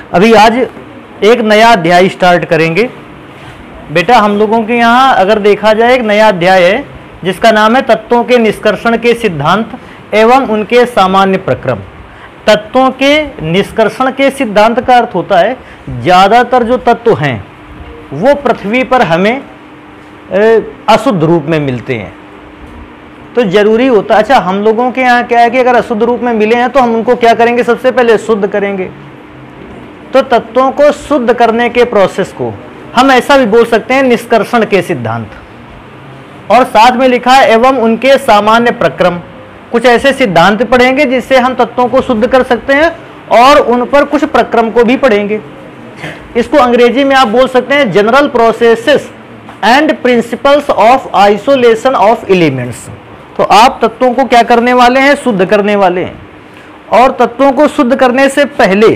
अभी आज एक नया अध्याय स्टार्ट करेंगे बेटा। हम लोगों के यहाँ अगर देखा जाए एक नया अध्याय है जिसका नाम है तत्वों के निष्कर्षण के सिद्धांत एवं उनके सामान्य प्रक्रम। तत्वों के निष्कर्षण के सिद्धांत का अर्थ होता है ज़्यादातर जो तत्व हैं वो पृथ्वी पर हमें अशुद्ध रूप में मिलते हैं, तो जरूरी होता है। अच्छा, हम लोगों के यहाँ क्या है कि अगर अशुद्ध रूप में मिले हैं तो हम उनको क्या करेंगे, सबसे पहले शुद्ध करेंगे। तो तत्वों को शुद्ध करने के प्रोसेस को हम ऐसा भी बोल सकते हैं निष्कर्षण के सिद्धांत। और साथ में लिखा है एवं उनके सामान्य प्रक्रम। कुछ ऐसे सिद्धांत पढ़ेंगे जिससे हम तत्वों को शुद्ध कर सकते हैं और उन पर कुछ प्रक्रम को भी पढ़ेंगे। इसको अंग्रेजी में आप बोल सकते हैं general processes and principles of isolation of elements. तो आप तत्वों को क्या करने वाले हैं, शुद्ध करने वाले हैं। और तत्वों को शुद्ध करने से पहले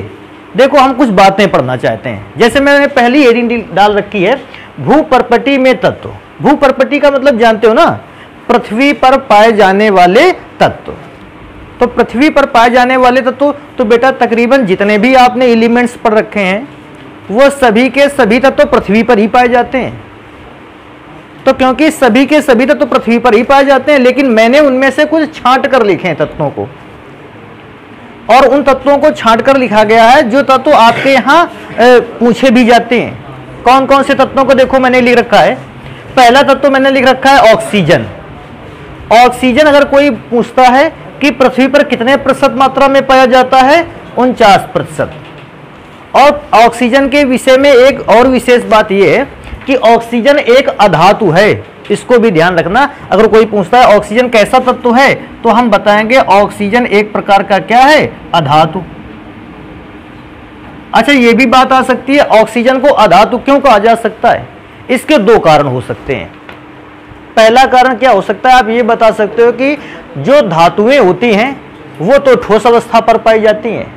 देखो हम कुछ बातें पढ़ना चाहते हैं। जैसे मैंने पहली हेडिंग डाल रखी है भूपर्पटी में तत्व। भूपर्पटी का मतलब जानते हो ना, पृथ्वी पर पाए जाने वाले तत्व। तो पृथ्वी पर पाए जाने वाले तत्व तो बेटा तकरीबन जितने भी आपने एलिमेंट्स पढ़ रखे हैं वो सभी के सभी तत्व पृथ्वी पर ही पाए जाते हैं। तो क्योंकि सभी के सभी तत्व पृथ्वी पर ही पाए जाते हैं, लेकिन मैंने उनमें से कुछ छांट कर लिखे हैं तत्वों को, और उन तत्वों को छांट कर लिखा गया है जो तत्व आपके यहाँ पूछे भी जाते हैं। कौन कौन से तत्वों को देखो मैंने लिख रखा है। पहला तत्व मैंने लिख रखा है ऑक्सीजन। ऑक्सीजन अगर कोई पूछता है कि पृथ्वी पर कितने प्रतिशत मात्रा में पाया जाता है, 49%। और ऑक्सीजन के विषय में एक और विशेष बात यह है कि ऑक्सीजन एक अधातु है। इसको भी ध्यान रखना। अगर कोई पूछता है ऑक्सीजन कैसा तत्व है तो हम बताएंगे ऑक्सीजन एक प्रकार का क्या है, अधातु। अच्छा, ये भी बात आ सकती है ऑक्सीजन को अधातु क्यों कहा जा सकता है। इसके दो कारण हो सकते हैं। पहला कारण क्या हो सकता है, आप ये बता सकते हो कि जो धातुएं होती हैं वो तो ठोस अवस्था पर पाई जाती हैं।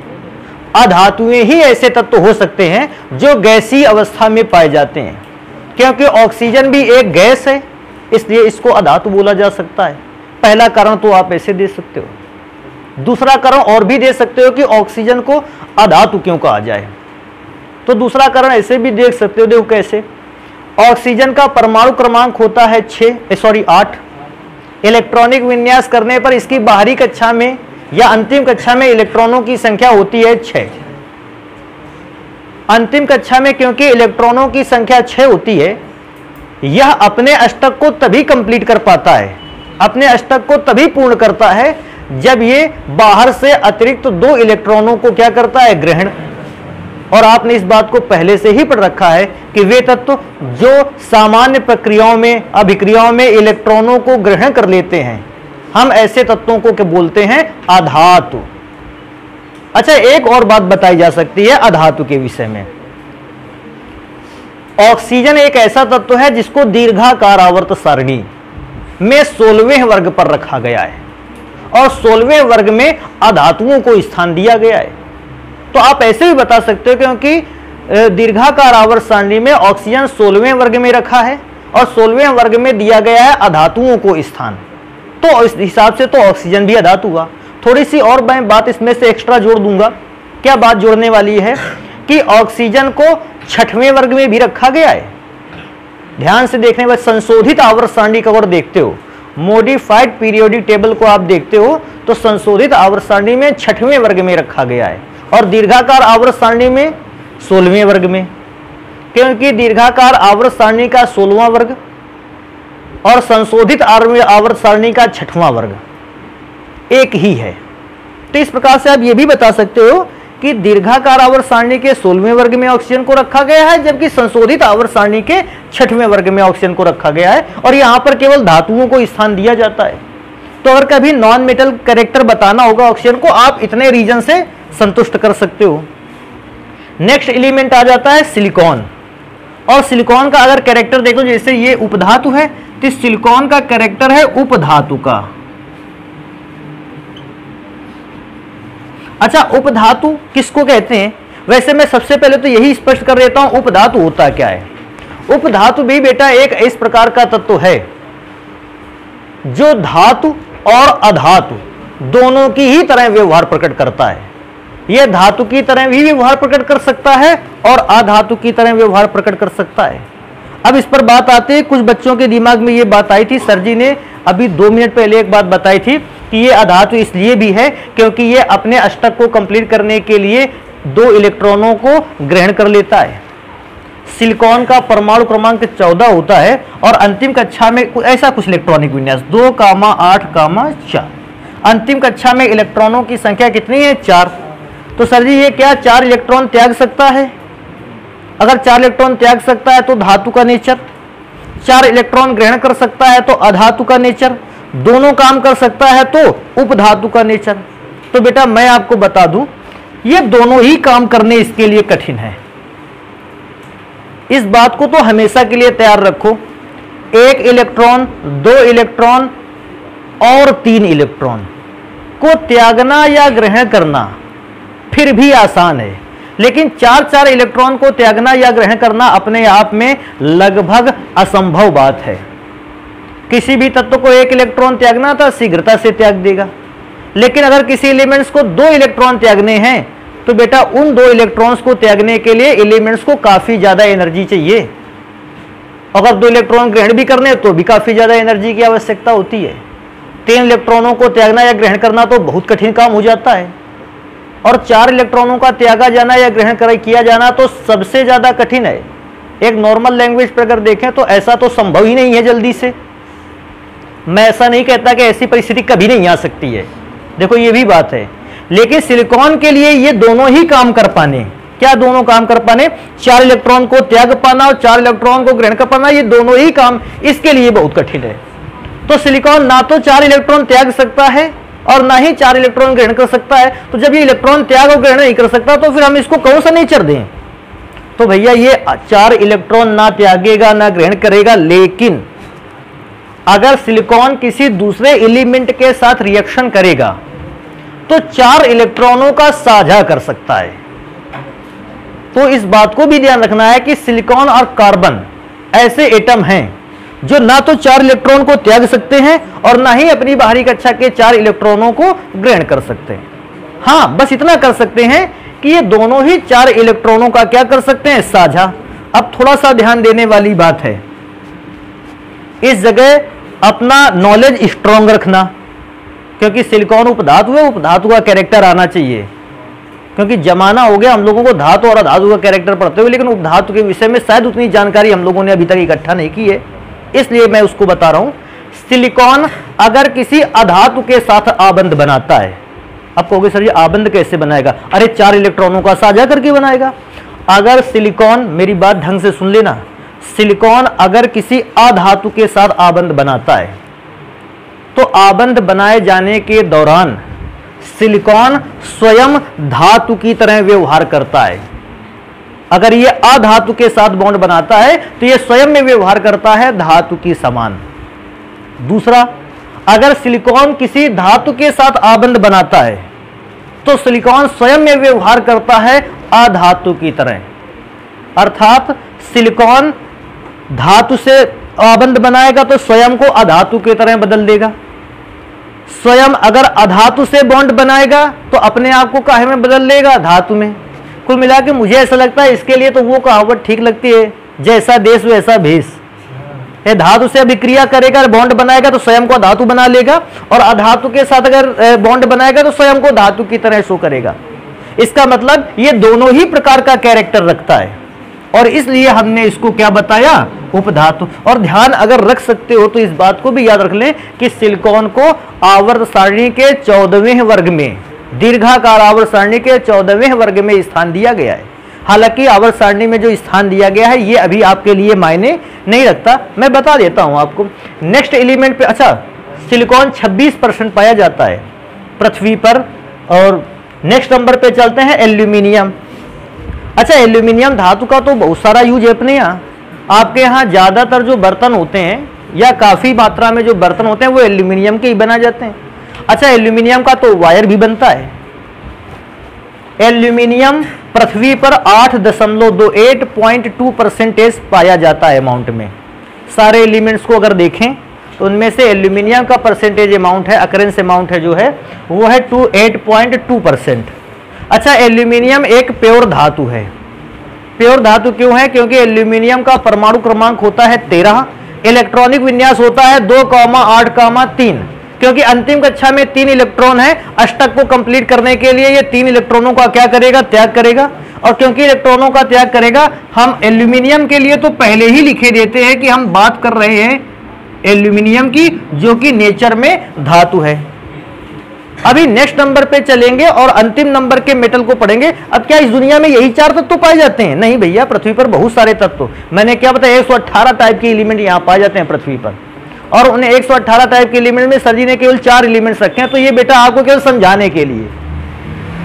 अधातुएं ही ऐसे तत्व हो सकते हैं जो गैसीय अवस्था में पाए जाते हैं। क्योंकि ऑक्सीजन भी एक गैस है, इसलिए इसको अधातु बोला जा सकता है। पहला कारण तो आप ऐसे दे सकते हो। दूसरा कारण और भी दे सकते हो कि ऑक्सीजन को अधातु क्यों कहा जाए। तो दूसरा कारण ऐसे भी देख सकते हो, देखो कैसे। ऑक्सीजन का परमाणु क्रमांक होता है 8। इलेक्ट्रॉनिक विन्यास करने पर इसकी बाहरी कक्षा में या अंतिम कक्षा में इलेक्ट्रॉनों की संख्या होती है 6। अंतिम कक्षा में क्योंकि इलेक्ट्रॉनों की संख्या 6 होती है, यह अपने अष्टक को तभी कंप्लीट कर पाता है, अपने अष्टक को तभी पूर्ण करता है जब ये बाहर से अतिरिक्त 2 इलेक्ट्रॉनों को क्या करता है, ग्रहण। और आपने इस बात को पहले से ही पढ़ रखा है कि वे तत्व जो सामान्य प्रक्रियाओं में अभिक्रियाओं में इलेक्ट्रॉनों को ग्रहण कर लेते हैं, हम ऐसे तत्वों को क्या बोलते हैं, अधातु। अच्छा, एक और बात बताई जा सकती है अधातु के विषय में। ऑक्सीजन एक ऐसा तत्व है जिसको दीर्घाकार आवर्त सारणी में 16वें वर्ग पर रखा गया है और 16वें वर्ग में अधातुओं को स्थान दिया गया है। तो आप ऐसे भी बता सकते हो क्योंकि दीर्घाकार आवर्त सारणी में ऑक्सीजन 16वें वर्ग में रखा है और 16वें वर्ग में दिया गया है अधातुओं को स्थान, तो इस हिसाब से तो ऑक्सीजन भी अधातु हुआ। थोड़ी सी और मैं बात इसमें से एक्स्ट्रा जोड़ दूंगा। क्या बात जोड़ने वाली है कि ऑक्सीजन को 6वें वर्ग में भी रखा गया है। ध्यान से देखने पर संशोधित आवर्त सारणी का अगर देखते हो, मॉडिफाइड पीरियोडिक टेबल को आप देखते हो तो संशोधित आवर्त सारणी में 6वें वर्ग में रखा गया है और दीर्घाकार आवर्त सारणी में 16वें वर्ग में। क्योंकि दीर्घाकार आवर्त सारणी का 16वां वर्ग और संशोधित आवर्त सारणी का 6वां वर्ग एक ही है। तो इस प्रकार से आप ये भी बता सकते हो कि दीर्घाकार आवर्त सारणी के 16वें वर्ग में ऑक्सीजन को रखा गया है, जबकि संशोधित आवर्त सारणी के 6वें वर्ग में ऑक्सीजन को रखा गया है और यहां पर केवल धातुओं को स्थान दिया जाता है। तो अगर कभी नॉन मेटल कैरेक्टर बताना होगा ऑक्सीजन को, आप इतने रीजन से संतुष्ट कर सकते हो। नेक्स्ट एलिमेंट आ जाता है सिलिकॉन। और सिलिकॉन का अगर कैरेक्टर देखो, जैसे ये उपधातु है तो सिलिकॉन का कैरेक्टर है उपधातु का। अच्छा, उपधातु किसको कहते हैं? वैसे मैं सबसे पहले तो यही स्पष्ट कर देता हूं उपधातु होता क्या है। उपधातु भी बेटा एक इस प्रकार का तत्व है जो धातु और अधातु दोनों की ही तरह व्यवहार प्रकट करता है। यह धातु की तरह भी व्यवहार प्रकट कर सकता है और अधातु की तरह व्यवहार प्रकट कर सकता है। अब इस पर बात आती है, कुछ बच्चों के दिमाग में यह बात आई थी, सर जी ने अभी 2 मिनट पहले एक बात बताई थी कि यह अधातु इसलिए भी है क्योंकि यह अपने अष्टक को कंप्लीट करने के लिए 2 इलेक्ट्रॉनों को ग्रहण कर लेता है। सिलिकॉन का परमाणु क्रमांक 14 होता है और अंतिम कक्षा में ऐसा कुछ इलेक्ट्रॉनिक विन्यास 2, 8, 4। अंतिम कक्षा में इलेक्ट्रॉनों की संख्या कितनी है? 4। तो सर जी ये क्या 4 इलेक्ट्रॉन त्याग सकता है? अगर 4 इलेक्ट्रॉन त्याग सकता है तो धातु का नेचर, 4 इलेक्ट्रॉन ग्रहण कर सकता है तो अधातु का नेचर, दोनों काम कर सकता है तो उपधातु का नेचर। तो बेटा मैं आपको बता दूं, ये दोनों ही काम करने इसके लिए कठिन है। इस बात को तो हमेशा के लिए तैयार रखो, 1 इलेक्ट्रॉन, 2 इलेक्ट्रॉन और 3 इलेक्ट्रॉन को त्यागना या ग्रहण करना फिर भी आसान है, लेकिन 4 इलेक्ट्रॉन को त्यागना या ग्रहण करना अपने आप में लगभग असंभव बात है। किसी भी तत्व को 1 इलेक्ट्रॉन त्यागना था, शीघ्रता से त्याग देगा, लेकिन अगर किसी एलिमेंट्स को 2 इलेक्ट्रॉन त्यागने हैं तो बेटा उन 2 इलेक्ट्रॉन्स को त्यागने के लिए एलिमेंट्स को काफी ज्यादा एनर्जी चाहिए। अगर 2 इलेक्ट्रॉन ग्रहण भी करने तो भी काफी ज्यादा एनर्जी की आवश्यकता होती है। 3 इलेक्ट्रॉनों को त्यागना या ग्रहण करना तो बहुत कठिन काम हो जाता है, और 4 इलेक्ट्रॉनों का त्यागा जाना या ग्रहण किया जाना तो सबसे ज्यादा कठिन है। एक नॉर्मल लैंग्वेज पर अगर देखें तो ऐसा तो संभव ही नहीं है जल्दी से। मैं ऐसा नहीं कहता कि ऐसी परिस्थिति कभी नहीं आ सकती है, देखो ये भी बात है, लेकिन सिलिकॉन के लिए ये दोनों ही काम कर पाने, क्या दोनों काम कर पाने, 4 इलेक्ट्रॉन को त्याग पाना और 4 इलेक्ट्रॉन को ग्रहण कर पाना, ये दोनों ही काम इसके लिए बहुत कठिन है। तो सिलिकॉन ना तो 4 इलेक्ट्रॉन त्याग सकता है और ना ही 4 इलेक्ट्रॉन ग्रहण कर सकता है। तो जब ये इलेक्ट्रॉन त्याग और ग्रहण नहीं कर सकता तो फिर हम इसको कौन सा नेचर दें? तो भैया ये 4 इलेक्ट्रॉन ना त्यागेगा ना ग्रहण करेगा, लेकिन अगर सिलिकॉन किसी दूसरे एलिमेंट के साथ रिएक्शन करेगा तो 4 इलेक्ट्रॉनों का साझा कर सकता है। तो इस बात को भी ध्यान रखना है कि सिलिकॉन और कार्बन ऐसे एटम हैं जो ना तो 4 इलेक्ट्रॉन को त्याग सकते हैं और ना ही अपनी बाहरी कक्षा के 4 इलेक्ट्रॉनों को ग्रहण कर सकते हैं। हाँ, बस इतना कर सकते हैं कि ये दोनों ही 4 इलेक्ट्रॉनों का क्या कर सकते हैं? साझा। अब थोड़ा सा ध्यान देने वाली बात है, इस जगह अपना नॉलेज स्ट्रॉन्ग रखना, क्योंकि सिलिकॉन उपधातु है, उपधातु का कैरेक्टर आना चाहिए, क्योंकि जमाना हो गया हम लोगों को धातु और अधातु का कैरेक्टर पढ़ते हुए, लेकिन उपधातु के विषय में शायद उतनी जानकारी हम लोगों ने अभी तक इकट्ठा नहीं की है, इसलिए मैं उसको बता रहा हूं। सिलिकॉन अगर किसी अधातु के साथ आबंध बनाता है, अब कहोगे सर ये आबंध कैसे बनाएगा? अरे 4 इलेक्ट्रॉनों का साझा करके बनाएगा। अगर सिलिकॉन, मेरी बात ढंग से सुन लेना, सिलिकॉन अगर किसी अधातु के साथ आबंध बनाता है तो आबंध बनाए जाने के दौरान सिलिकॉन स्वयं धातु की तरह व्यवहार करता है। अगर ये अधातु के साथ बॉन्ड बनाता है तो ये स्वयं में व्यवहार करता है धातु की समान। दूसरा, अगर सिलिकॉन किसी धातु के साथ आबंध बनाता है तो सिलिकॉन स्वयं में व्यवहार करता है अधातु की तरह, अर्थात सिलिकॉन धातु से आबंध बनाएगा तो स्वयं को अधातु की तरह बदल देगा। स्वयं अगर अधातु से बॉन्ड बनाएगा तो अपने आप को काहे में बदल लेगा? धातु में। कुल मिला के मुझे ऐसा लगता है इसके लिए तो वो कहावत ठीक लगती है, जैसा देश वैसा भेष। ये धातु से अभिक्रिया करेगा, बॉन्ड बनाएगा तो स्वयं को धातु बना लेगा, और अधातु के साथ अगर बॉन्ड बनाएगा तो स्वयं को धातु की तरह शो करेगा। इसका मतलब ये दोनों ही प्रकार का कैरेक्टर रखता है, और इसलिए हमने इसको क्या बताया? उपधातु। और ध्यान अगर रख सकते हो तो इस बात को भी याद रख लें कि सिलिकॉन को आवर्त सारणी के 14वें वर्ग में, दीर्घाकार आवर्त सारणी के 14वें वर्ग में स्थान दिया गया है। हालांकि आवर्त सारणी में जो स्थान दिया गया है ये अभी आपके लिए मायने नहीं रखता, मैं बता देता हूं आपको। नेक्स्ट एलिमेंट पे, अच्छा, सिलिकॉन 26% पाया जाता है पृथ्वी पर। और नेक्स्ट नंबर पे चलते हैं एल्यूमिनियम। अच्छा, एल्यूमिनियम धातु का तो बहुत सारा यूज है अपने यहाँ। आपके यहाँ ज्यादातर जो बर्तन होते हैं या काफी मात्रा में जो बर्तन होते हैं वो एल्यूमिनियम के ही बना जाते हैं। अच्छा, एल्यूमिनियम का तो वायर भी बनता है। एल्यूमिनियम पृथ्वी पर 8.28% पाया जाता है अमाउंट में। सारे एलिमेंट्स को अगर देखें तो उनमें से एल्यूमिनियम का परसेंटेज अमाउंट है, अकरेंस अमाउंट है जो है वो है 8.2%। अच्छा, एल्यूमिनियम एक प्योर धातु है। प्योर धातु क्यों है? क्योंकि एल्यूमिनियम का परमाणु क्रमांक होता है 13, इलेक्ट्रॉनिक विन्यास होता है 2,8,3, क्योंकि अंतिम कक्षा में 3 इलेक्ट्रॉन है, अष्टक को कंप्लीट करने के लिए ये 3 इलेक्ट्रॉनों का क्या करेगा? त्याग करेगा। और क्योंकि इलेक्ट्रॉनों का त्याग करेगा, हम एल्यूमिनियम के लिए तो पहले ही लिखे देते हैं कि हम बात कर रहे हैं एल्यूमिनियम की, जो कि नेचर में धातु है। अभी नेक्स्ट नंबर पे चलेंगे और अंतिम नंबर के मेटल को पढ़ेंगे। अब क्या इस दुनिया में यही 4 तत्व पाए जाते हैं? नहीं भैया, पृथ्वी पर बहुत सारे तत्व, मैंने क्या बताया, 118 टाइप के एलिमेंट यहाँ पाए जाते हैं पृथ्वी पर। और उन्हें 118 टाइप के एलिमेंट में सर जी ने केवल 4 एलिमेंट्स रखे हैं। तो ये बेटा आपको केवल समझाने के लिए,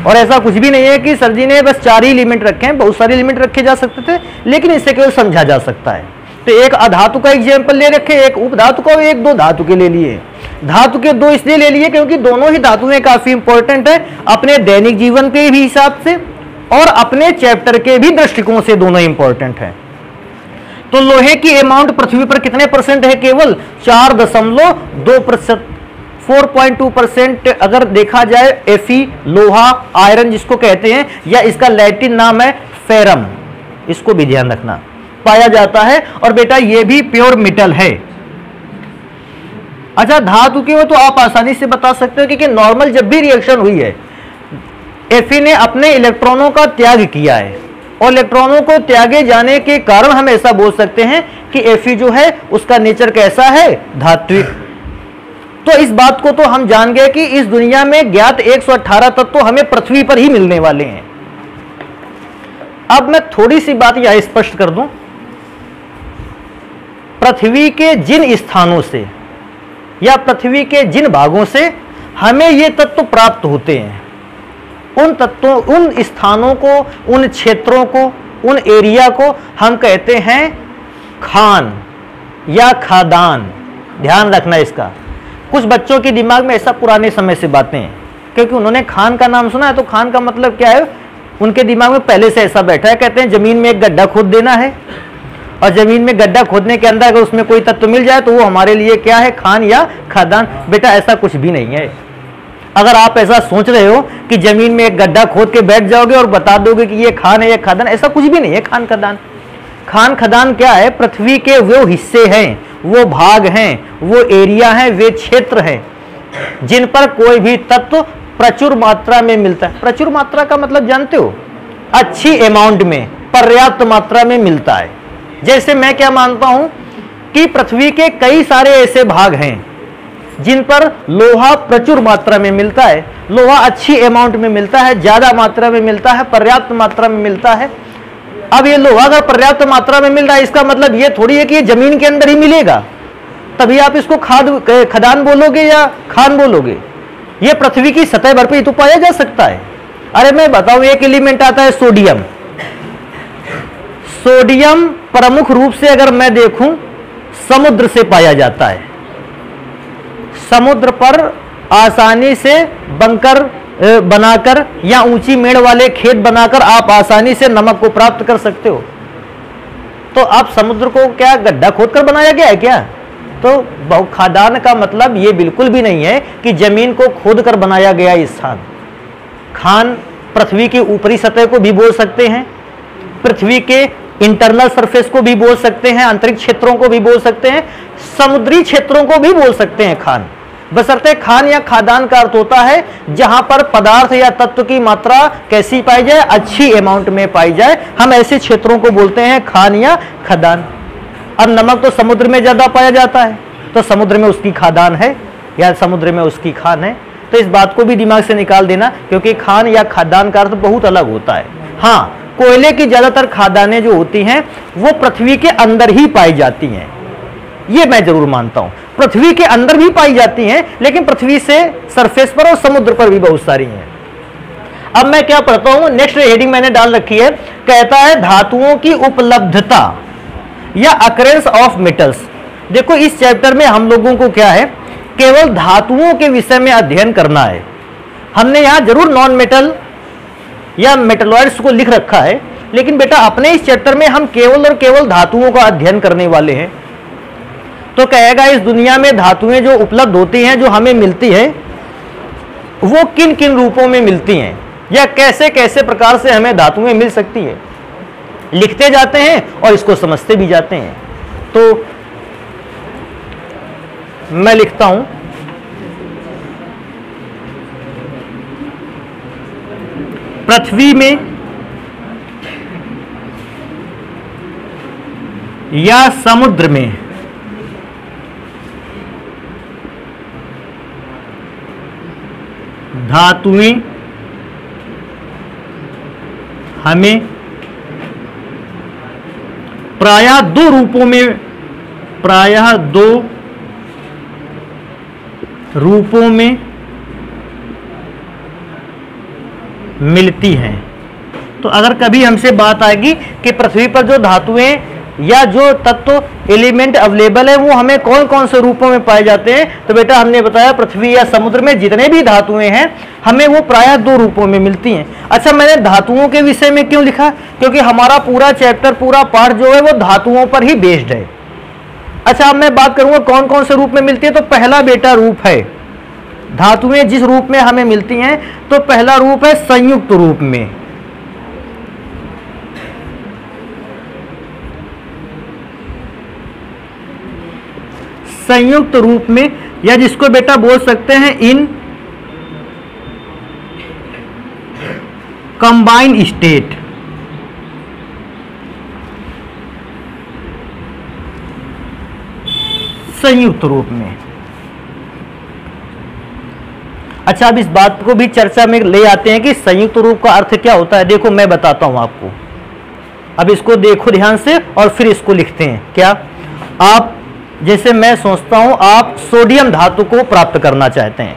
और ऐसा कुछ भी नहीं है कि सर जी ने बस 4 ही एलिमेंट रखे हैं, बहुत सारे एलिमेंट रखे जा सकते थे, लेकिन इससे केवल समझा जा सकता है। तो एक अधातु का एग्जाम्पल ले रखे, एक उपधातु का, एक 2 धातु के ले लिए। धातु के 2 इसलिए ले लिए क्योंकि दोनों ही धातुएं काफी इंपॉर्टेंट है अपने दैनिक जीवन के भी हिसाब से और अपने चैप्टर के भी दृष्टिकोण से, दोनों इंपॉर्टेंट है। तो लोहे की अमाउंट पृथ्वी पर कितने परसेंट है? केवल 4.2%, 4.2% अगर देखा जाए। Fe लोहा, आयरन जिसको कहते हैं, या इसका लैटिन नाम है फेरम, इसको भी ध्यान रखना, पाया जाता है। और बेटा ये भी प्योर मेटल है। अच्छा, धातु की हो तो आप आसानी से बता सकते हो, क्योंकि नॉर्मल जब भी रिएक्शन हुई है, Fe ने अपने इलेक्ट्रॉनों का त्याग किया है, और इलेक्ट्रॉनों को त्यागे जाने के कारण हम ऐसा बोल सकते हैं कि Fe जो है उसका नेचर कैसा है? धात्विक। तो इस बात को तो हम जान गए कि इस दुनिया में ज्ञात 118 तत्व तो हमें पृथ्वी पर ही मिलने वाले हैं। अब मैं थोड़ी सी बात यह स्पष्ट कर दूं, पृथ्वी के जिन स्थानों से या पृथ्वी के जिन भागों से हमें ये तत्व प्राप्त होते हैं, उन तत्वों, उन स्थानों को, उन क्षेत्रों को, उन एरिया को हम कहते हैं खान या खादान। ध्यान रखना इसका। कुछ बच्चों के दिमाग में ऐसा पुराने समय से बातें हैं, क्योंकि उन्होंने खान का नाम सुना है, तो खान का मतलब क्या है उनके दिमाग में पहले से ऐसा बैठा है। कहते हैं जमीन में एक गड्ढा खोद देना है, और जमीन में गड्ढा खोदने के अंदर अगर उसमें कोई तत्व मिल जाए तो वो हमारे लिए क्या है? खान या खादान। बेटा ऐसा कुछ भी नहीं है। अगर आप ऐसा सोच रहे हो कि जमीन में एक गड्ढा खोद के बैठ जाओगे और बता दोगे कि ये खान है या खादान, ऐसा कुछ भी नहीं है। खान खादान, खान खदान क्या है? पृथ्वी के वो हिस्से हैं, वो भाग हैं, वो एरिया हैं, वे क्षेत्र हैं जिन पर कोई भी तत्व प्रचुर मात्रा में मिलता है। प्रचुर मात्रा का मतलब जानते हो? अच्छी अमाउंट में, पर्याप्त मात्रा में मिलता है। जैसे मैं क्या मानता हूं कि पृथ्वी के कई सारे ऐसे भाग हैं जिन पर लोहा प्रचुर मात्रा में मिलता है, लोहा अच्छी अमाउंट में मिलता है, ज्यादा मात्रा में मिलता है, पर्याप्त मात्रा में मिलता है। अब ये लोहा अगर पर्याप्त मात्रा में मिल रहा है, इसका मतलब ये थोड़ी है कि ये जमीन के अंदर ही मिलेगा, तभी आप इसको खदान बोलोगे या खान बोलोगे। ये पृथ्वी की सतह भर पे ही तो पाया जा सकता है। अरे मैं बताऊं, एक एलिमेंट आता है सोडियम। सोडियम प्रमुख रूप से अगर मैं देखूं समुद्र से पाया जाता है। समुद्र पर आसानी से बंकर बनाकर या ऊंची मेड़ वाले खेत बनाकर आप आसानी से नमक को प्राप्त कर सकते हो। तो आप समुद्र को क्या गड्ढा खोदकर बनाया गया है क्या? तो बहुखादान का मतलब ये बिल्कुल भी नहीं है कि जमीन को खोदकर बनाया गया स्थान। खान पृथ्वी की ऊपरी सतह को भी बोल सकते हैं, पृथ्वी के इंटरनल सरफेस को भी बोल सकते हैं, अंतरिक्ष क्षेत्रों को भी बोल सकते हैं, समुद्री क्षेत्रों को भी बोल सकते हैं खान। बशर्ते खान या खादान का अर्थ होता है जहां पर पदार्थ या तत्व की मात्रा कैसी पाई जाए? अच्छी अमाउंट में पाई जाए। हम ऐसे क्षेत्रों को बोलते हैं खान या खादान। अब नमक तो समुद्र में ज्यादा पाया जाता है, तो समुद्र में उसकी खादान है या समुद्र में उसकी खान है। तो इस बात को भी दिमाग से निकाल देना, क्योंकि खान या खादान का अर्थ बहुत अलग होता है। हाँ, कोयले की ज्यादातर खादानें जो होती हैं वो पृथ्वी के अंदर ही पाई जाती हैं, ये मैं जरूर मानता हूं। पृथ्वी के अंदर भी पाई जाती हैं, लेकिन पृथ्वी से सरफेस पर और समुद्र पर भी बहुत सारी हैं। अब मैं क्या पढ़ता हूं, नेक्स्ट हेडिंग मैंने डाल रखी है, कहता है धातुओं की उपलब्धता या अकरेंस ऑफ मेटल्स। देखो इस चैप्टर में हम लोगों को क्या है, केवल धातुओं के विषय में अध्ययन करना है। हमने यहां जरूर नॉन मेटल या मेटलॉइड्स को लिख रखा है, लेकिन बेटा अपने इस चैप्टर में हम केवल और केवल धातुओं का अध्ययन करने वाले हैं। तो तो कहेगा इस दुनिया में धातुएं जो उपलब्ध होती हैं, जो हमें मिलती है, वो किन किन रूपों में मिलती हैं, या कैसे कैसे प्रकार से हमें धातुएं मिल सकती है। लिखते जाते हैं और इसको समझते भी जाते हैं। तो मैं लिखता हूं, पृथ्वी में या समुद्र में धातुएं हमें प्रायः दो रूपों में मिलती हैं। तो अगर कभी हमसे बात आएगी कि पृथ्वी पर जो धातुएं या जो तत्व एलिमेंट अवेलेबल है वो हमें कौन कौन से रूपों में पाए जाते हैं, तो बेटा हमने बताया पृथ्वी या समुद्र में जितने भी धातुएं हैं हमें वो प्रायः दो रूपों में मिलती हैं। अच्छा, मैंने धातुओं के विषय में क्यों लिखा? क्योंकि हमारा पूरा चैप्टर, पूरा पाठ जो है वो धातुओं पर ही बेस्ड है। अच्छा, अब मैं बात करूंगा कौन कौन से रूप में मिलती है। तो पहला बेटा रूप है, धातुएं जिस रूप में हमें मिलती हैं, तो पहला रूप है संयुक्त रूप में। संयुक्त रूप में, या जिसको बेटा बोल सकते हैं इन कंबाइंड स्टेट। संयुक्त रूप में। अच्छा, अब इस बात को भी चर्चा में ले आते हैं कि संयुक्त रूप का अर्थ क्या होता है। देखो मैं बताता हूं आपको, अब इसको देखो ध्यान से और फिर इसको लिखते हैं। क्या आप, जैसे मैं सोचता हूं आप सोडियम धातु को प्राप्त करना चाहते हैं,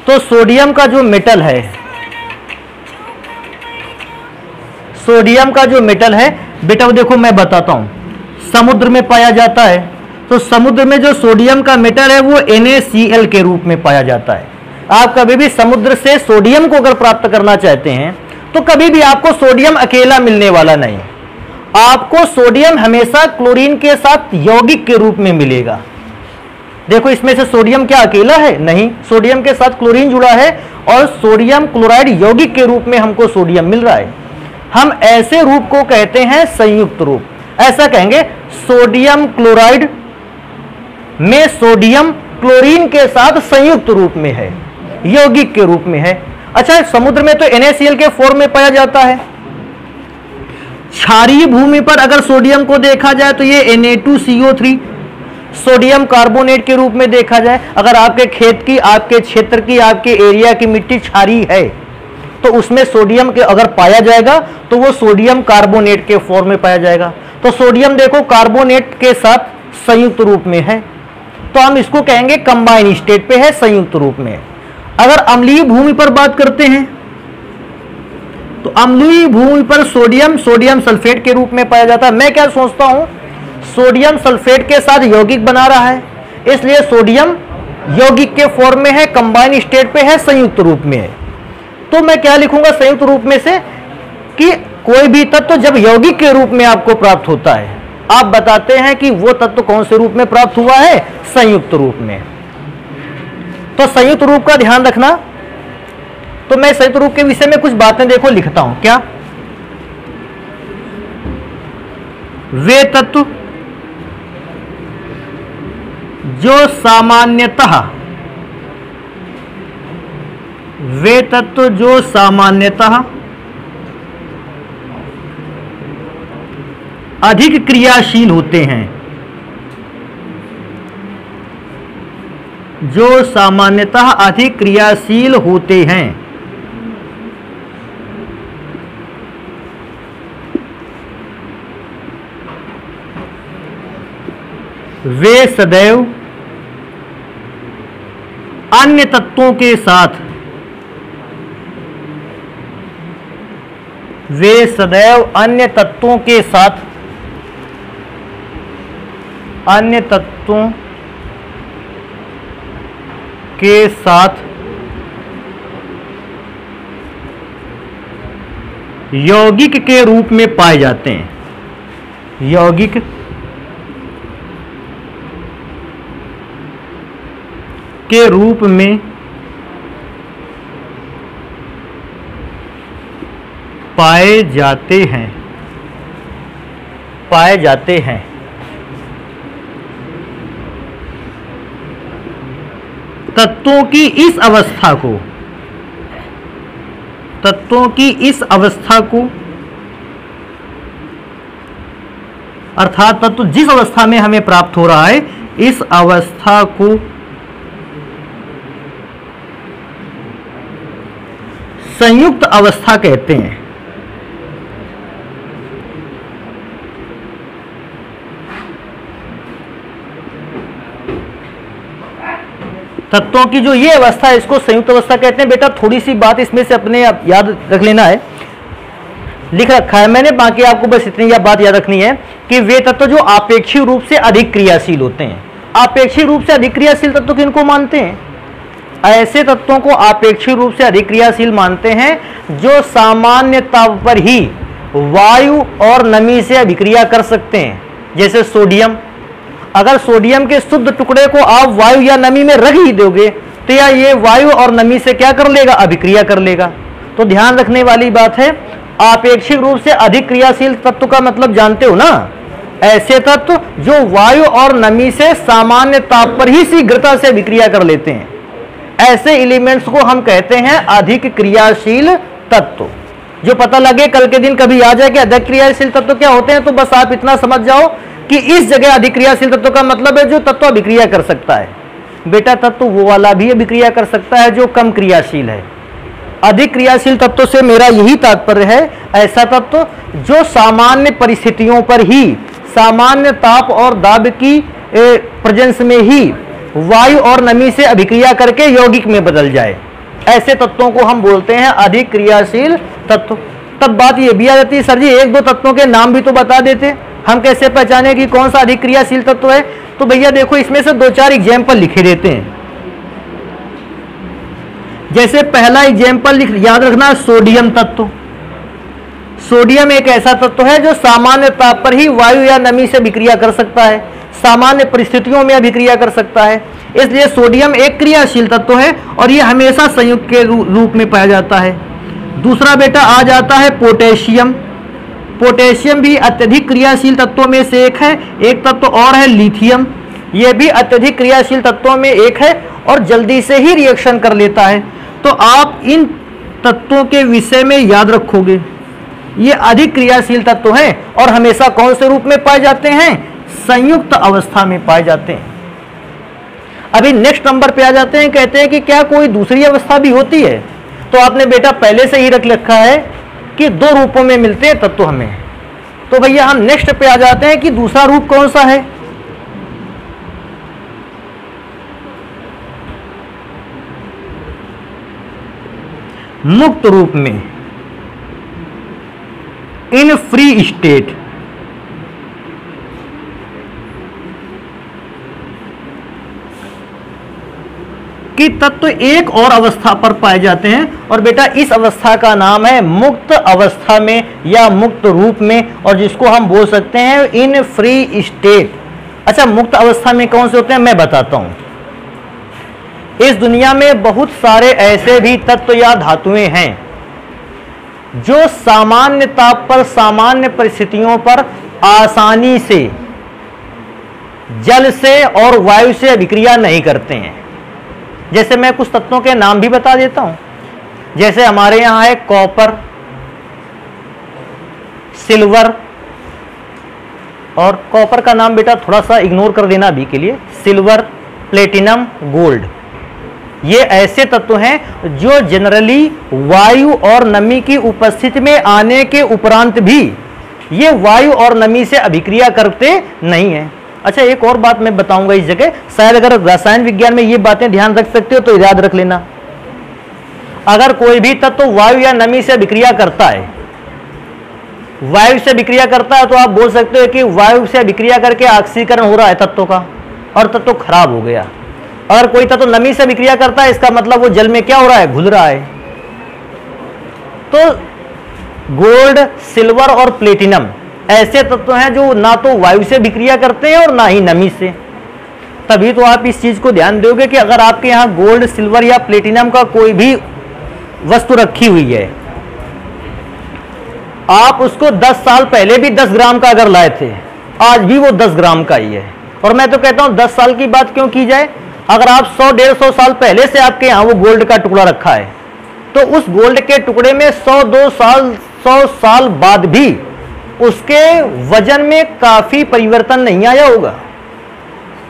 तो सोडियम का जो मेटल है, सोडियम का जो मेटल है बेटा, वो देखो मैं बताता हूं, समुद्र में पाया जाता है। तो समुद्र में जो सोडियम का मेटल है वो NaCl के रूप में पाया जाता है। आप कभी भी समुद्र से सोडियम को अगर प्राप्त करना चाहते हैं तो कभी भी आपको सोडियम अकेला मिलने वाला नहीं, आपको सोडियम हमेशा क्लोरीन के साथ यौगिक के रूप में मिलेगा। देखो इसमें से सोडियम क्या अकेला है? नहीं, सोडियम के साथ क्लोरीन जुड़ा है और सोडियम क्लोराइड यौगिक के रूप में हमको सोडियम मिल रहा है। हम ऐसे रूप को कहते हैं संयुक्त रूप। ऐसा कहेंगे सोडियम क्लोराइड में सोडियम क्लोरीन के साथ संयुक्त रूप में है, यौगिक के रूप में है। अच्छा, समुद्र में तो NaCl के फॉर्म में पाया जाता है। क्षारीय भूमि पर अगर सोडियम को देखा जाए तो ये Na2CO3 सोडियम कार्बोनेट के रूप में देखा जाए। अगर आपके खेत की, आपके क्षेत्र की, आपके एरिया की मिट्टी क्षारीय है तो उसमें सोडियम के अगर पाया जाएगा तो वो सोडियम कार्बोनेट के फॉर्म में पाया जाएगा। तो सोडियम देखो कार्बोनेट के साथ संयुक्त रूप में है, तो हम इसको कहेंगे कंबाइन स्टेट पे है, संयुक्त रूप में। अगर अम्लीय भूमि पर बात करते हैं तो अम्लीय भूमि पर सोडियम सोडियम सल्फेट के रूप में पाया जाता है। मैं क्या सोचता हूं, सोडियम सल्फेट के साथ यौगिक बना रहा है, इसलिए सोडियम यौगिक के फॉर्म में है, कंबाइन स्टेट पे है, संयुक्त रूप में है। तो मैं क्या लिखूंगा संयुक्त रूप में से कि कोई भी तत्व जब यौगिक के रूप में आपको प्राप्त होता है, आप बताते हैं कि वो तत्व कौन से रूप में प्राप्त हुआ है? संयुक्त रूप में। तो संयुक्त रूप का ध्यान रखना। तो मैं संयुक्त रूप के विषय में कुछ बातें देखो लिखता हूं। क्या? वे तत्व जो सामान्यतः अधिक क्रियाशील होते हैं, जो सामान्यतः अधिक क्रियाशील होते हैं, वे सदैव अन्य तत्वों के साथ, वे सदैव अन्य तत्वों के साथ, अन्य तत्वों के साथ यौगिक के रूप में पाए जाते हैं, यौगिक के रूप में पाए जाते हैं, पाए जाते हैं। तत्वों की इस अवस्था को, तत्वों की इस अवस्था को, अर्थात तत्व जिस अवस्था में हमें प्राप्त हो रहा है, इस अवस्था को संयुक्त अवस्था कहते हैं। तत्वों की जो ये अवस्था है इसको संयुक्त अवस्था कहते हैं। बेटा थोड़ी सी बात इसमें से अपने आप याद रख लेना है, लिख रखा है मैंने, बाकी आपको बस इतनी बात याद रखनी है कि वे तत्व जो आपेक्षिक रूप से अधिक क्रियाशील होते हैं। आपेक्षिक रूप से अधिक क्रियाशील तत्व किनको मानते हैं? ऐसे तत्वों को अपेक्षिक रूप से अधिक क्रियाशील मानते हैं जो सामान्य ताप पर ही वायु और नमी से अभिक्रिया कर सकते हैं। जैसे सोडियम, अगर सोडियम के शुद्ध टुकड़े को आप वायु या नमी में रख ही दोगे तो या ये वायु और नमी से क्या कर लेगा? अभिक्रिया कर लेगा। तो ध्यान रखने वाली बात है, आपेक्षिक रूप से अधिक क्रियाशील तत्व का मतलब जानते हो ना? ऐसे तत्व जो वायु और नमी से सामान्य ताप पर ही शीघ्रता से अभिक्रिया कर लेते हैं, ऐसे एलिमेंट्स को हम कहते हैं अधिक क्रियाशील तत्व। जो पता लगे कल के दिन कभी आ जाए कि अधिक क्रियाशील तत्व क्या होते हैं, तो बस आप इतना समझ जाओ कि इस जगह अधिक क्रियाशील तत्व का मतलब है जो तत्व अभिक्रिया कर सकता है। बेटा तत्व वो वाला भी अभिक्रिया कर सकता है जो कम क्रियाशील है। अधिक क्रियाशील तत्व से मेरा यही तात्पर्य है, ऐसा तत्व जो सामान्य परिस्थितियों पर ही, सामान्य ताप और दाब की प्रेजेंस में ही वायु और नमी से अभिक्रिया करके यौगिक में बदल जाए, ऐसे तत्वों को हम बोलते हैं अधिक क्रियाशील तत्व। तब बात ये भी आ जाती है, सर जी एक दो तत्वों के नाम भी तो बता देते, हम कैसे पहचाने कि कौन सा अधिक क्रियाशील तत्व है? तो भैया देखो इसमें से दो चार एग्जाम्पल लिखे देते हैं। जैसे पहला एग्जाम्पल याद रखना, सोडियम तत्व। सोडियम एक ऐसा तत्व है जो सामान्य ताप पर ही वायु या नमी से अभिक्रिया कर सकता है, सामान्य परिस्थितियों में अभिक्रिया कर सकता है, इसलिए सोडियम एक क्रियाशील तत्व है और यह हमेशा संयुक्त के रूप में पाया जाता है। दूसरा बेटा आ जाता है पोटेशियम। पोटेशियम भी अत्यधिक क्रियाशील तत्वों में से एक है। एक तत्व और है लिथियम, यह भी अत्यधिक क्रियाशील तत्वों में एक है और जल्दी से ही रिएक्शन कर लेता है। तो आप इन तत्वों के विषय में याद रखोगे, ये अधिक क्रियाशील तत्व हैं और हमेशा कौन से रूप में पाए जाते हैं? संयुक्त अवस्था में पाए जाते हैं। अभी नेक्स्ट नंबर पे आ जाते हैं, कहते हैं कि क्या कोई दूसरी अवस्था भी होती है? तो आपने बेटा पहले से ही रख रखा है कि दो रूपों में मिलते हैं तत्व हमें। तो भैया हम नेक्स्ट पे आ जाते हैं कि दूसरा रूप कौन सा है? मुक्त रूप में, इन फ्री स्टेट। कि तत्व एक और अवस्था पर पाए जाते हैं और बेटा इस अवस्था का नाम है मुक्त अवस्था में या मुक्त रूप में, और जिसको हम बोल सकते हैं इन फ्री स्टेट। अच्छा, मुक्त अवस्था में कौन से होते हैं मैं बताता हूं। इस दुनिया में बहुत सारे ऐसे भी तत्व या धातुएं हैं जो सामान्य ताप पर, सामान्य परिस्थितियों पर आसानी से जल से और वायु से अभिक्रिया नहीं करते हैं। जैसे मैं कुछ तत्वों के नाम भी बता देता हूं। जैसे हमारे यहां है कॉपर, सिल्वर, और कॉपर का नाम बेटा थोड़ा सा इग्नोर कर देना अभी के लिए, सिल्वर, प्लेटिनम, गोल्ड। ये ऐसे तत्व हैं जो जनरली वायु और नमी की उपस्थिति में आने के उपरांत भी ये वायु और नमी से अभिक्रिया करते नहीं हैं। अच्छा, एक और बात मैं बताऊंगा इस जगह, शायद अगर रसायन विज्ञान में ये बातें ध्यान रख सकते हो तो याद रख लेना। अगर कोई भी तत्व वायु या नमी से अभिक्रिया करता है, वायु से अभिक्रिया करता है, तो आप बोल सकते हो कि वायु से अभिक्रिया करके ऑक्सीकरण हो रहा है तत्व का और तत्व खराब हो गया। अगर कोई तत्व नमी से अभिक्रिया करता है, इसका मतलब वो जल में क्या हो रहा है? घुल रहा है। तो गोल्ड, सिल्वर और प्लेटिनम ऐसे तत्व हैं जो ना तो वायु से अभिक्रिया करते हैं और ना ही नमी से। तभी तो आप इस चीज को ध्यान दोगे कि अगर आपके यहाँ गोल्ड, सिल्वर या प्लेटिनम का कोई भी वस्तु रखी हुई है, आप उसको 10 साल पहले भी 10 ग्राम का अगर लाए थे, आज भी वो 10 ग्राम का ही है। और मैं तो कहता हूं 10 साल की बात क्यों की जाए, अगर आप 100-150 साल पहले से आपके यहाँ वो गोल्ड का टुकड़ा रखा है, तो उस गोल्ड के टुकड़े में 100 साल बाद भी उसके वजन में काफी परिवर्तन नहीं आया होगा।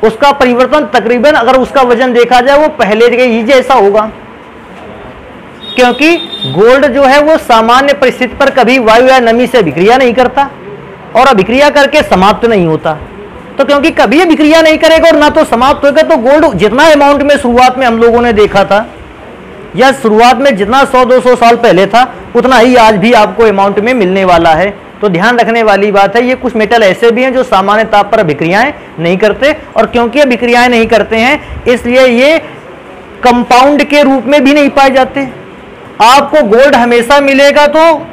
उसका परिवर्तन तकरीबन, अगर उसका वजन देखा जाए, वो पहले के ही जैसा होगा, क्योंकि गोल्ड जो है वो सामान्य परिस्थिति पर कभी वायु या नमी से अभिक्रिया नहीं करता और अभिक्रिया करके समाप्त नहीं होता। तो क्योंकि कभी अभिक्रिया नहीं करेगा और ना तो समाप्त होगा, तो गोल्ड जितना अमाउंट में शुरुआत में हम लोगों ने देखा था, या शुरुआत में जितना 100-200 साल पहले था, उतना ही आज भी आपको अमाउंट में मिलने वाला है। तो ध्यान रखने वाली बात है, ये कुछ मेटल ऐसे भी हैं जो सामान्य ताप पर अभिक्रियाएं नहीं करते, और क्योंकि अभिक्रियाएं नहीं करते हैं इसलिए ये कंपाउंड के रूप में भी नहीं पाए जाते। आपको गोल्ड हमेशा मिलेगा तो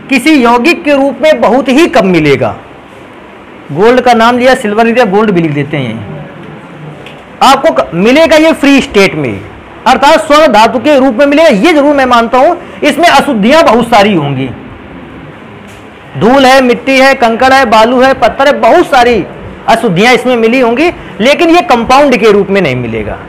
किसी यौगिक के रूप में बहुत ही कम मिलेगा। गोल्ड का नाम लिया, सिल्वर नहीं लिया, गोल्ड भी लिख देते हैं। आपको मिलेगा ये फ्री स्टेट में, अर्थात स्वर्ण धातु के रूप में मिलेगा। ये जरूर मैं मानता हूं इसमें अशुद्धियां बहुत सारी होंगी, धूल है, मिट्टी है, कंकड़ है, बालू है, पत्थर है, बहुत सारी अशुद्धियां इसमें मिली होंगी, लेकिन ये कंपाउंड के रूप में नहीं मिलेगा।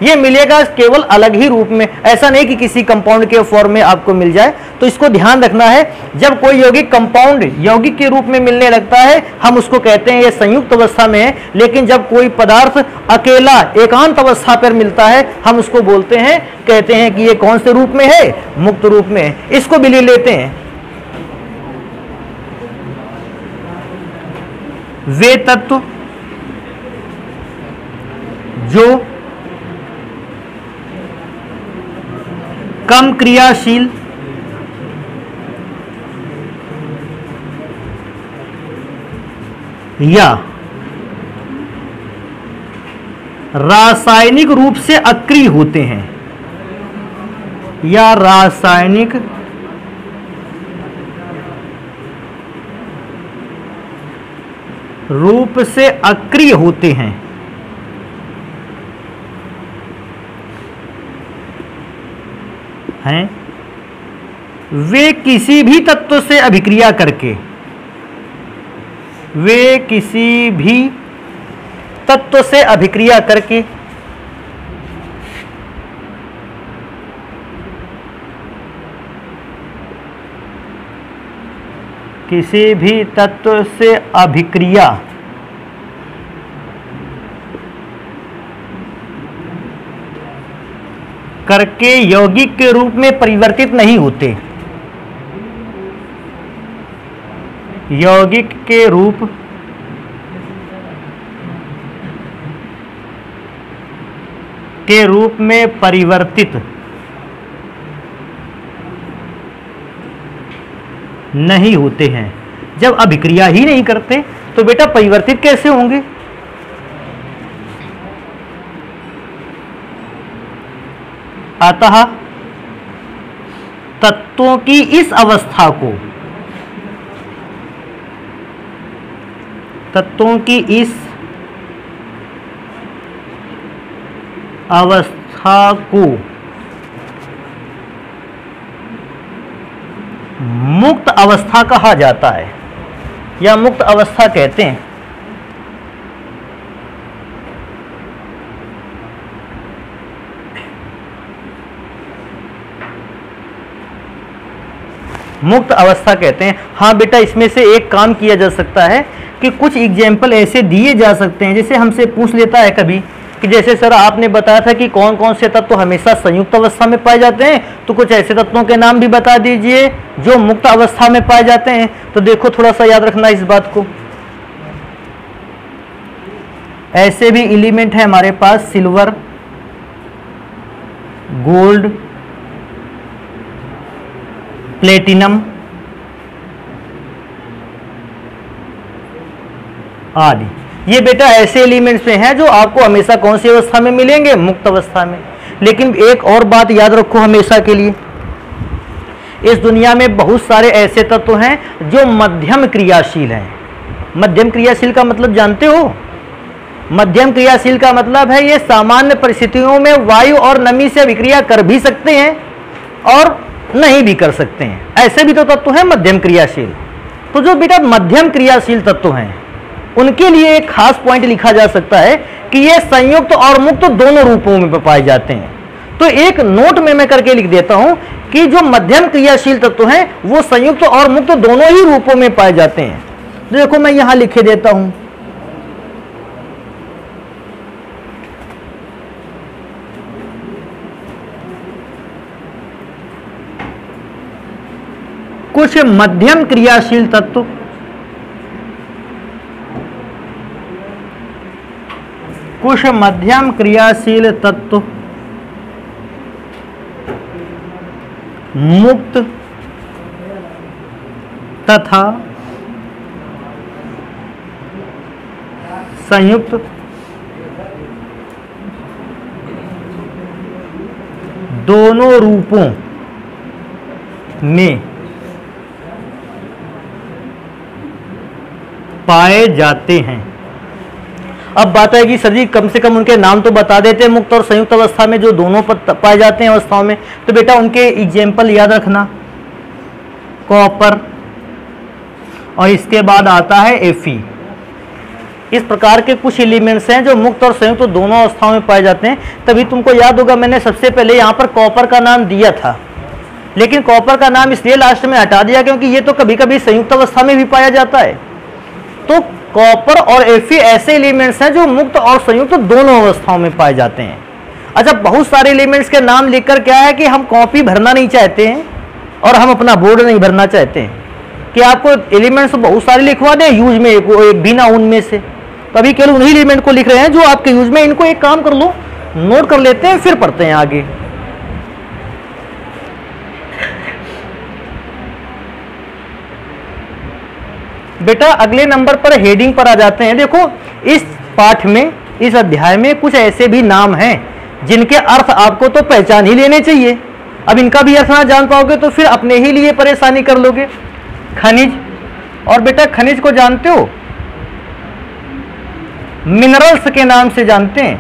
ये मिलेगा केवल अलग ही रूप में, ऐसा नहीं कि किसी कंपाउंड के फॉर्म में आपको मिल जाए। तो इसको ध्यान रखना है, जब कोई यौगिक कंपाउंड यौगिक के रूप में मिलने लगता है, हम उसको कहते हैं ये संयुक्त अवस्था में है। लेकिन जब कोई पदार्थ अकेला एकांत अवस्था पर मिलता है, हम उसको बोलते हैं, कहते हैं कि ये कौन से रूप में है, मुक्त रूप में है। इसको भी ले लेते हैं। वे तत्व जो कम क्रियाशील या रासायनिक रूप से अक्रिय होते हैं, या रासायनिक रूप से अक्रिय होते हैं, वे किसी भी तत्व से अभिक्रिया करके, वे किसी भी तत्व से अभिक्रिया करके किसी भी तत्व से अभिक्रिया करके यौगिक के रूप में परिवर्तित नहीं होते, यौगिक के रूप में परिवर्तित नहीं होते हैं। जब अभिक्रिया ही नहीं करते तो बेटा परिवर्तित कैसे होंगे? अतः तत्वों की इस अवस्था को, तत्वों की इस अवस्था को मुक्त अवस्था कहा जाता है, या मुक्त अवस्था कहते हैं। मुक्त अवस्था कहते हैं। हाँ बेटा, इसमें से एक काम किया जा सकता है कि कुछ एग्जाम्पल ऐसे दिए जा सकते हैं, जैसे हमसे पूछ लेता है कभी कि जैसे सर आपने बताया था कि कौन कौन से तत्व हमेशा संयुक्त अवस्था में पाए जाते हैं, तो कुछ ऐसे तत्वों के नाम भी बता दीजिए जो मुक्त अवस्था में पाए जाते हैं। तो देखो थोड़ा सा याद रखना इस बात को। ऐसे भी एलिमेंट है हमारे पास सिल्वर, गोल्ड, प्लेटिनम आदि। ये बेटा ऐसे एलिमेंट्स में हैं जो आपको हमेशा कौन सी अवस्था में मिलेंगे? मुक्त अवस्था में। लेकिन एक और बात याद रखो हमेशा के लिए, इस दुनिया में बहुत सारे ऐसे तत्व हैं जो मध्यम क्रियाशील हैं। मध्यम क्रियाशील का मतलब जानते हो? मध्यम क्रियाशील का मतलब है ये सामान्य परिस्थितियों में वायु और नमी से विक्रिया कर भी सकते हैं और नहीं भी कर सकते हैं, ऐसे भी तो तत्व हैं मध्यम क्रियाशील। तो जो बेटा मध्यम क्रियाशील तत्व हैं उनके लिए एक खास पॉइंट लिखा जा सकता है कि ये संयुक्त और मुक्त दोनों रूपों में पाए जाते हैं। तो एक नोट में मैं करके लिख देता हूं कि जो मध्यम क्रियाशील तत्व हैं वो संयुक्त और मुक्त दोनों ही रूपों में पाए जाते हैं। देखो मैं यहां लिखे देता हूं, कुछ मध्यम क्रियाशील तत्व मुक्त तथा संयुक्त दोनों रूपों में पाए जाते हैं। अब बात है कि सर जी कम से कम उनके नाम तो बता देते हैं, मुक्त और संयुक्त अवस्था में जो दोनों पाए जाते हैं अवस्थाओं में। तो बेटा उनके एग्जाम्पल याद रखना, कॉपर और इसके बाद आता है Fe। इस प्रकार के कुछ एलिमेंट्स हैं जो मुक्त और संयुक्त दोनों अवस्थाओं में पाए जाते हैं। तभी तुमको याद होगा मैंने सबसे पहले यहाँ पर कॉपर का नाम दिया था, लेकिन कॉपर का नाम इसलिए लास्ट में हटा दिया क्योंकि ये तो कभी कभी संयुक्त अवस्था में भी पाया जाता है। तो कॉपर और Fe ऐसे एलिमेंट्स हैं जो मुक्त और संयुक्त दोनों अवस्थाओं में पाए जाते हैं। अच्छा, बहुत सारे एलिमेंट्स के नाम लिखकर क्या है कि हम कॉपी भरना नहीं चाहते हैं और हम अपना बोर्ड नहीं भरना चाहते हैं कि आपको एलिमेंट्स बहुत सारे लिखवा दें यूज में एक भी ना उनमें से। तो अभी केवल उन्हीं एलिमेंट को लिख रहे हैं जो आपके यूज में। इनको एक काम कर लो, नोट कर लेते हैं फिर पढ़ते हैं आगे। बेटा अगले नंबर पर हेडिंग पर आ जाते हैं। देखो इस पाठ में, इस अध्याय में कुछ ऐसे भी नाम हैं जिनके अर्थ आपको तो पहचान ही लेने चाहिए। अब इनका भी अर्थ ना जान पाओगे तो फिर अपने ही लिए परेशानी कर लोगे। खनिज, और बेटा खनिज को जानते हो, मिनरल्स के नाम से जानते हैं।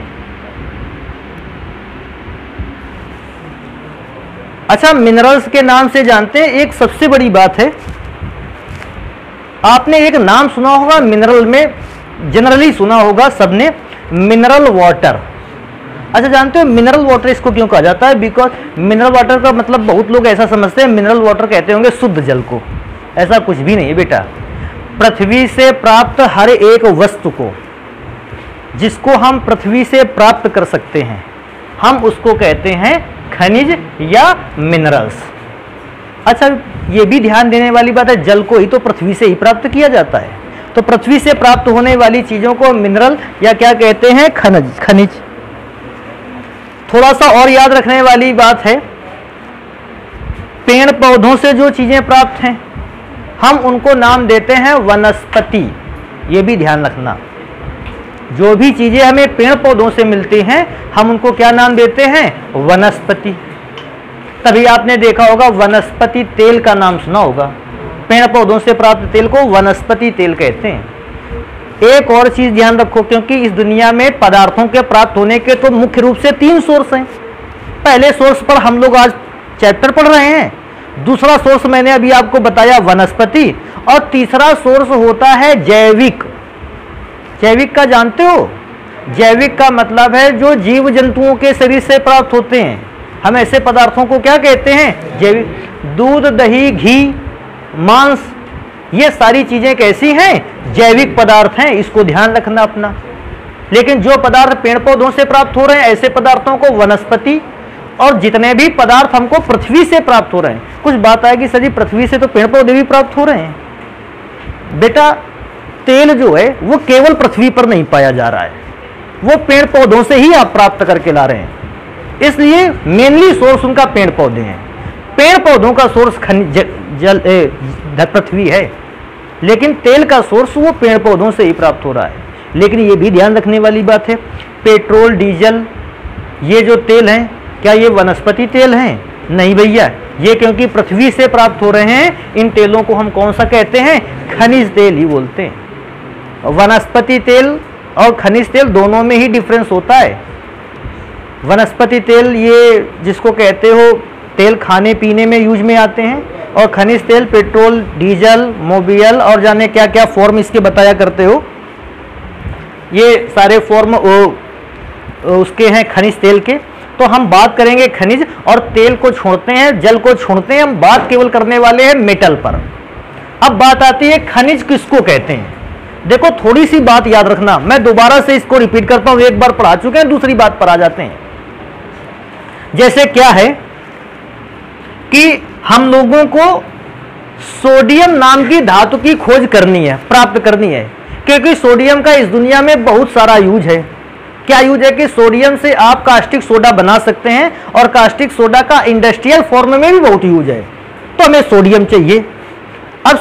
अच्छा, मिनरल्स के नाम से जानते हैं। एक सबसे बड़ी बात है, आपने एक नाम सुना होगा मिनरल में, जनरली सुना होगा सबने, मिनरल वाटर। अच्छा, जानते हो मिनरल वाटर इसको क्यों कहा जाता है? बिकॉज मिनरल वाटर का मतलब बहुत लोग ऐसा समझते हैं, मिनरल वाटर कहते होंगे शुद्ध जल को। ऐसा कुछ भी नहीं है बेटा। पृथ्वी से प्राप्त हर एक वस्तु को, जिसको हम पृथ्वी से प्राप्त कर सकते हैं, हम उसको कहते हैं खनिज या मिनरल्स। अच्छा, ये भी ध्यान देने वाली बात है, जल को ही तो पृथ्वी से ही प्राप्त किया जाता है। तो पृथ्वी से प्राप्त होने वाली चीजों को मिनरल या क्या कहते हैं? खनिज। थोड़ा सा और याद रखने वाली बात है, पेड़ पौधों से जो चीजें प्राप्त हैं हम उनको नाम देते हैं वनस्पति। ये भी ध्यान रखना, जो भी चीजें हमें पेड़ पौधों से मिलती हैं हम उनको क्या नाम देते हैं? वनस्पति। तभी आपने देखा होगा वनस्पति तेल का नाम सुना होगा। पेड़ पौधों से प्राप्त तेल को वनस्पति तेल कहते हैं। एक और चीज ध्यान रखो, क्योंकि इस दुनिया में पदार्थों के प्राप्त होने के तो मुख्य रूप से 3 सोर्स हैं। पहले सोर्स पर हम लोग आज चैप्टर पढ़ रहे हैं, दूसरा सोर्स मैंने अभी आपको बताया वनस्पति, और तीसरा सोर्स होता है जैविक। जैविक का जानते हो? जैविक का मतलब है जो जीव जंतुओं के शरीर से प्राप्त होते हैं। हम ऐसे पदार्थों को क्या कहते हैं? जैविक। दूध, दही, घी, मांस, ये सारी चीजें कैसी हैं? जैविक पदार्थ हैं। इसको ध्यान रखना अपना। लेकिन जो पदार्थ पेड़ पौधों से प्राप्त हो रहे हैं ऐसे पदार्थों को वनस्पति, और जितने भी पदार्थ हमको पृथ्वी से प्राप्त हो रहे हैं, कुछ बात आएगी सर जी पृथ्वी से तो पेड़ पौधे भी प्राप्त हो रहे हैं। बेटा तेल जो है वो केवल पृथ्वी पर नहीं पाया जा रहा है, वो पेड़ पौधों से ही आप प्राप्त करके ला रहे हैं। इसलिए मेनली सोर्स उनका पेड़ पौधे हैं। पेड़ पौधों का सोर्स पृथ्वी है, लेकिन तेल का सोर्स वो पेड़ पौधों से ही प्राप्त हो रहा है। लेकिन ये भी ध्यान रखने वाली बात है, पेट्रोल, डीजल, ये जो तेल हैं क्या ये वनस्पति तेल हैं? नहीं भैया, ये क्योंकि पृथ्वी से प्राप्त हो रहे हैं, इन तेलों को हम कौन सा कहते हैं? खनिज तेल ही बोलते हैं। वनस्पति तेल और खनिज तेल दोनों में ही डिफरेंस होता है। वनस्पति तेल ये जिसको कहते हो तेल खाने पीने में यूज में आते हैं, और खनिज तेल पेट्रोल, डीजल, मोबियल और जाने क्या क्या फॉर्म इसके बताया करते हो, ये सारे फॉर्म उसके हैं खनिज तेल के। तो हम बात करेंगे खनिज और तेल को छोड़ते हैं, जल को छोड़ते हैं, हम बात केवल करने वाले हैं मेटल पर। अब बात आती है खनिज किसको कहते हैं। देखो थोड़ी सी बात याद रखना, मैं दोबारा से इसको रिपीट करता हूं, एक बार पढ़ा चुके हैं, दूसरी बात पर आ जाते हैं। जैसे क्या है कि हम लोगों को सोडियम नाम की धातु की खोज करनी है, प्राप्त करनी है, क्योंकि सोडियम का इस दुनिया में बहुत सारा यूज है। क्या यूज है कि सोडियम से आप कास्टिक सोडा बना सकते हैं, और कास्टिक सोडा का इंडस्ट्रियल फॉर्म में भी बहुत यूज है। तो हमें सोडियम चाहिए। अब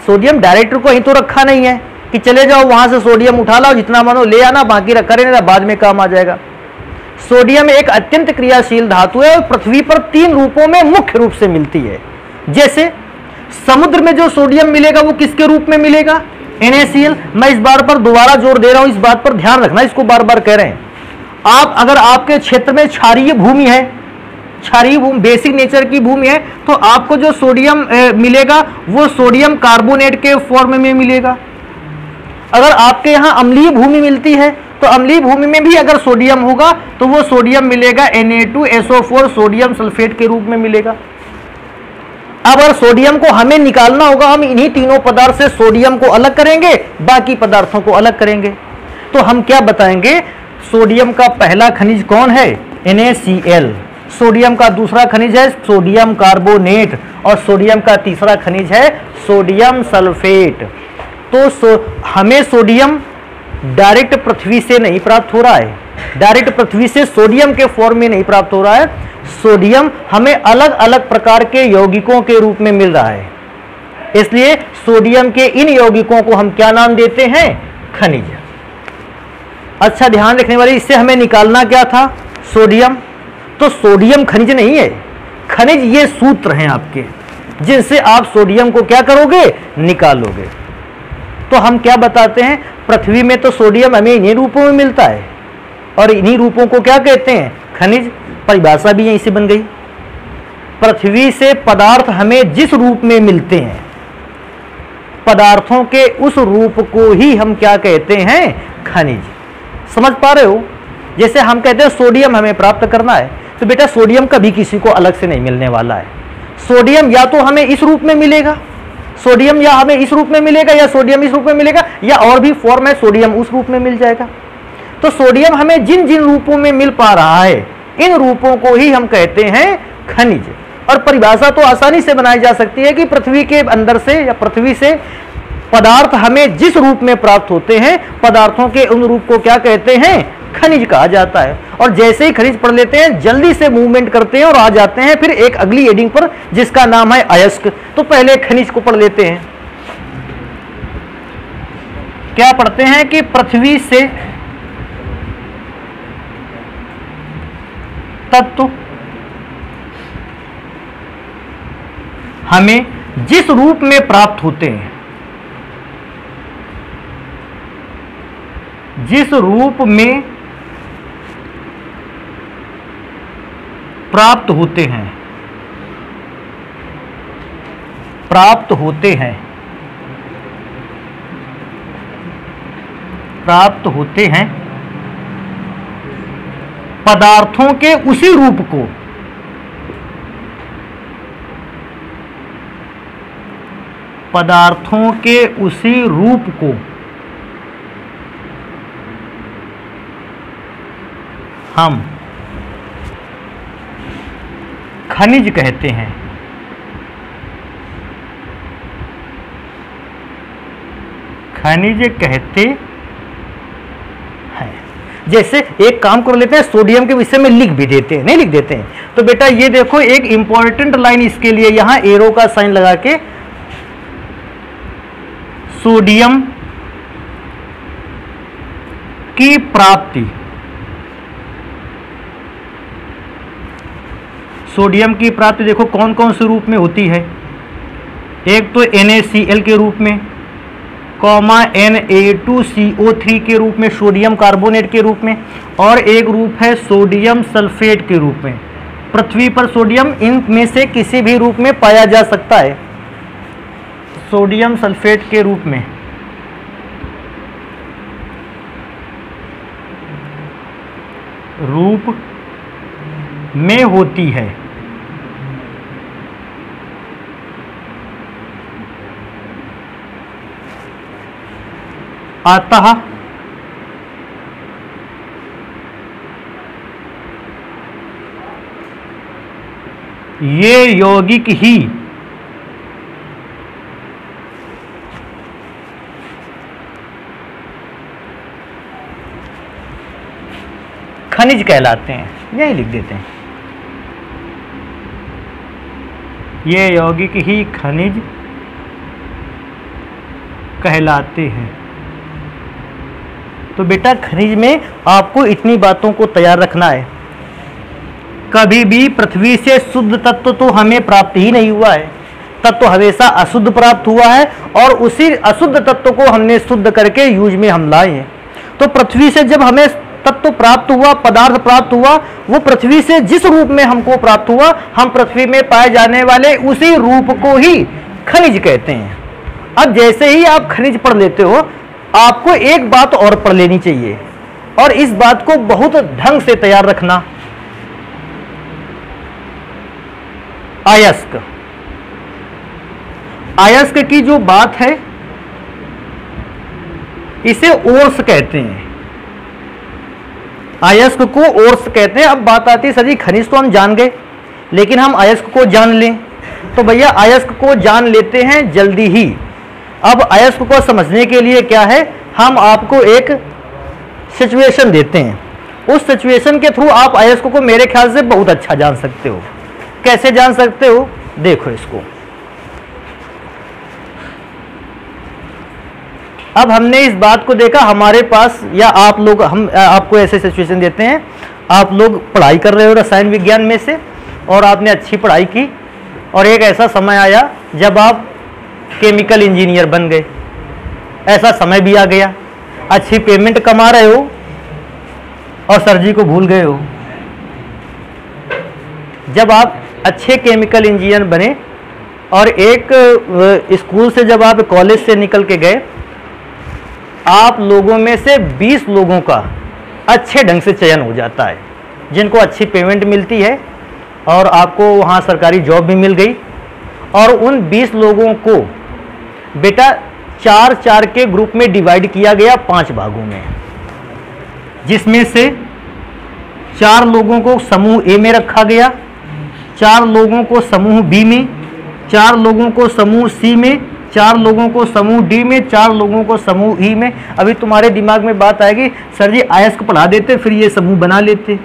सोडियम डायरेक्टर को यहीं तो रखा नहीं है कि चले जाओ वहां से सोडियम उठा लाओ, जितना मानो ले आना, बाकी रखा रहना, बाद में काम आ जाएगा। सोडियम एक अत्यंत क्रियाशील धातु है और पृथ्वी पर 3 रूपों में मुख्य रूप से मिलती है। जैसे समुद्र में जो सोडियम मिलेगा वो किसके रूप में मिलेगा? NaCl। मैं इस बार पर दोबारा जोर दे रहा हूं, इस बात पर ध्यान रखना, इसको बार बार कह रहे हैं। आप अगर आपके क्षेत्र में क्षारीय भूमि है, क्षारीय भूमि बेसिक नेचर की भूमि है, तो आपको जो सोडियम मिलेगा वो सोडियम कार्बोनेट के फॉर्म में मिलेगा। अगर आपके यहाँ अम्लीय भूमि मिलती है तो अम्लीय भूमि में भी अगर सोडियम होगा तो वो सोडियम मिलेगा Na2SO4 सोडियम सल्फेट के रूप में मिलेगा। अब अगर सोडियम को हमें निकालना होगा, हम इन्हीं तीनों पदार्थ से सोडियम को अलग करेंगे, बाकी पदार्थों को अलग करेंगे। तो हम क्या बताएंगे? सोडियम का पहला खनिज कौन है? NaCl। सोडियम का दूसरा खनिज है सोडियम कार्बोनेट, और सोडियम का तीसरा खनिज है सोडियम सल्फेट। तो हमें सोडियम डायरेक्ट पृथ्वी से नहीं प्राप्त हो रहा है, डायरेक्ट पृथ्वी से सोडियम के फॉर्म में नहीं प्राप्त हो रहा है। सोडियम हमें अलग अलग प्रकार के यौगिकों के रूप में मिल रहा है। इसलिए सोडियम के इन यौगिकों को हम क्या नाम देते हैं? खनिज। अच्छा ध्यान रखने वाली, इससे हमें निकालना क्या था? सोडियम। तो सोडियम खनिज नहीं है, खनिज ये सूत्र हैं आपके जिनसे आप सोडियम को क्या करोगे? निकालोगे। तो हम क्या बताते हैं? पृथ्वी में तो सोडियम हमें इन्हीं रूपों में मिलता है, और इन्हीं रूपों को क्या कहते हैं? खनिज। परिभाषा भी यहीं से बन गई। पृथ्वी से पदार्थ हमें जिस रूप में मिलते हैं, पदार्थों के उस रूप को ही हम क्या कहते हैं? खनिज। समझ पा रहे हो? जैसे हम कहते हैं सोडियम हमें प्राप्त करना है, तो बेटा सोडियम कभी किसी को अलग से नहीं मिलने वाला है। सोडियम या तो हमें इस रूप में मिलेगा, सोडियम या हमें इस रूप में मिलेगा, या सोडियम इस रूप में मिलेगा, या और भी फॉर्म है सोडियम उस रूप में मिल जाएगा। तो सोडियम हमें जिन जिन रूपों में मिल पा रहा है, इन रूपों को ही हम कहते हैं खनिज। और परिभाषा तो आसानी से बनाई जा सकती है कि पृथ्वी के अंदर से या पृथ्वी से पदार्थ हमें जिस रूप में प्राप्त होते हैं, पदार्थों के उन रूप को क्या कहते हैं? खनिज कहा जाता है। और जैसे ही खनिज पढ़ लेते हैं जल्दी से मूवमेंट करते हैं और आ जाते हैं फिर एक अगली हेडिंग पर जिसका नाम है अयस्क। तो पहले खनिज को पढ़ लेते हैं। क्या पढ़ते हैं कि पृथ्वी से तत्व हमें जिस रूप में प्राप्त होते हैं, जिस रूप में प्राप्त होते हैं, प्राप्त होते हैं पदार्थों के उसी रूप को हम खनिज कहते हैं। खनिज कहते हैं। जैसे एक काम कर लेते हैं, सोडियम के विषय में लिख भी देते हैं, नहीं लिख देते हैं। तो बेटा ये देखो एक इंपॉर्टेंट लाइन इसके लिए, यहां एरो का साइन लगा के, सोडियम की प्राप्ति, सोडियम की प्राप्ति देखो कौन कौन से रूप में होती है। एक तो NaCl के रूप में, कॉमा Na2CO3 के रूप में, सोडियम कार्बोनेट के रूप में, और एक रूप है सोडियम सल्फेट के रूप में। पृथ्वी पर सोडियम इन में से किसी भी रूप में पाया जा सकता है, सोडियम सल्फेट के रूप में। रूप में होती है। अतः ये यौगिक ही खनिज कहलाते हैं, यही लिख देते हैं, ये यौगिक ही खनिज कहलाते हैं। तो बेटा खनिज में आपको इतनी बातों को तैयार रखना है। कभी भी पृथ्वी से शुद्ध तत्व तो हमें प्राप्त ही नहीं हुआ है, तत्व हमेशा अशुद्ध प्राप्त हुआ है, और उसी अशुद्ध तत्व को हमने शुद्ध करके यूज में हम लाए हैं। तो पृथ्वी से जब हमें तत्व प्राप्त हुआ, पदार्थ प्राप्त हुआ, वो पृथ्वी से जिस रूप में हमको प्राप्त हुआ, हम पृथ्वी में पाए जाने वाले उसी रूप को ही खनिज कहते हैं। अब जैसे ही आप खनिज पढ़ लेते हो, आपको एक बात और पढ़ लेनी चाहिए, और इस बात को बहुत ढंग से तैयार रखना। अयस्क, अयस्क की जो बात है, इसे ओर्स कहते हैं, अयस्क को ओर्स कहते हैं। अब बात आती है सर जी खनिज तो हम जान गए, लेकिन हम अयस्क को जान लें, तो भैया अयस्क को जान लेते हैं जल्दी ही। अब अयस्क को समझने के लिए क्या है, हम आपको एक सिचुएशन देते हैं, उस सिचुएशन के थ्रू आप अयस्क को मेरे ख्याल से बहुत अच्छा जान सकते हो। कैसे जान सकते हो, देखो इसको। अब हमने इस बात को देखा, हमारे पास या आप लोग, हम आपको ऐसे सिचुएशन देते हैं, आप लोग पढ़ाई कर रहे हो रसायन विज्ञान में से, और आपने अच्छी पढ़ाई की, और एक ऐसा समय आया जब आप केमिकल इंजीनियर बन गए। ऐसा समय भी आ गया, अच्छी पेमेंट कमा रहे हो और सर जी को भूल गए हो। जब आप अच्छे केमिकल इंजीनियर बने और एक स्कूल से, जब आप कॉलेज से निकल के गए, आप लोगों में से 20 लोगों का अच्छे ढंग से चयन हो जाता है, जिनको अच्छी पेमेंट मिलती है और आपको वहाँ सरकारी जॉब भी मिल गई। और उन 20 लोगों को बेटा 4-4 के ग्रुप में डिवाइड किया गया 5 भागों में, जिसमें से 4 लोगों को समूह ए में रखा गया, 4 लोगों को समूह बी में, 4 लोगों को समूह सी में, 4 लोगों को समूह डी में, 4 लोगों को समूह ई में। अभी तुम्हारे दिमाग में बात आएगी, सर जी अयस्क पढ़ा देते फिर ये समूह बना लेते।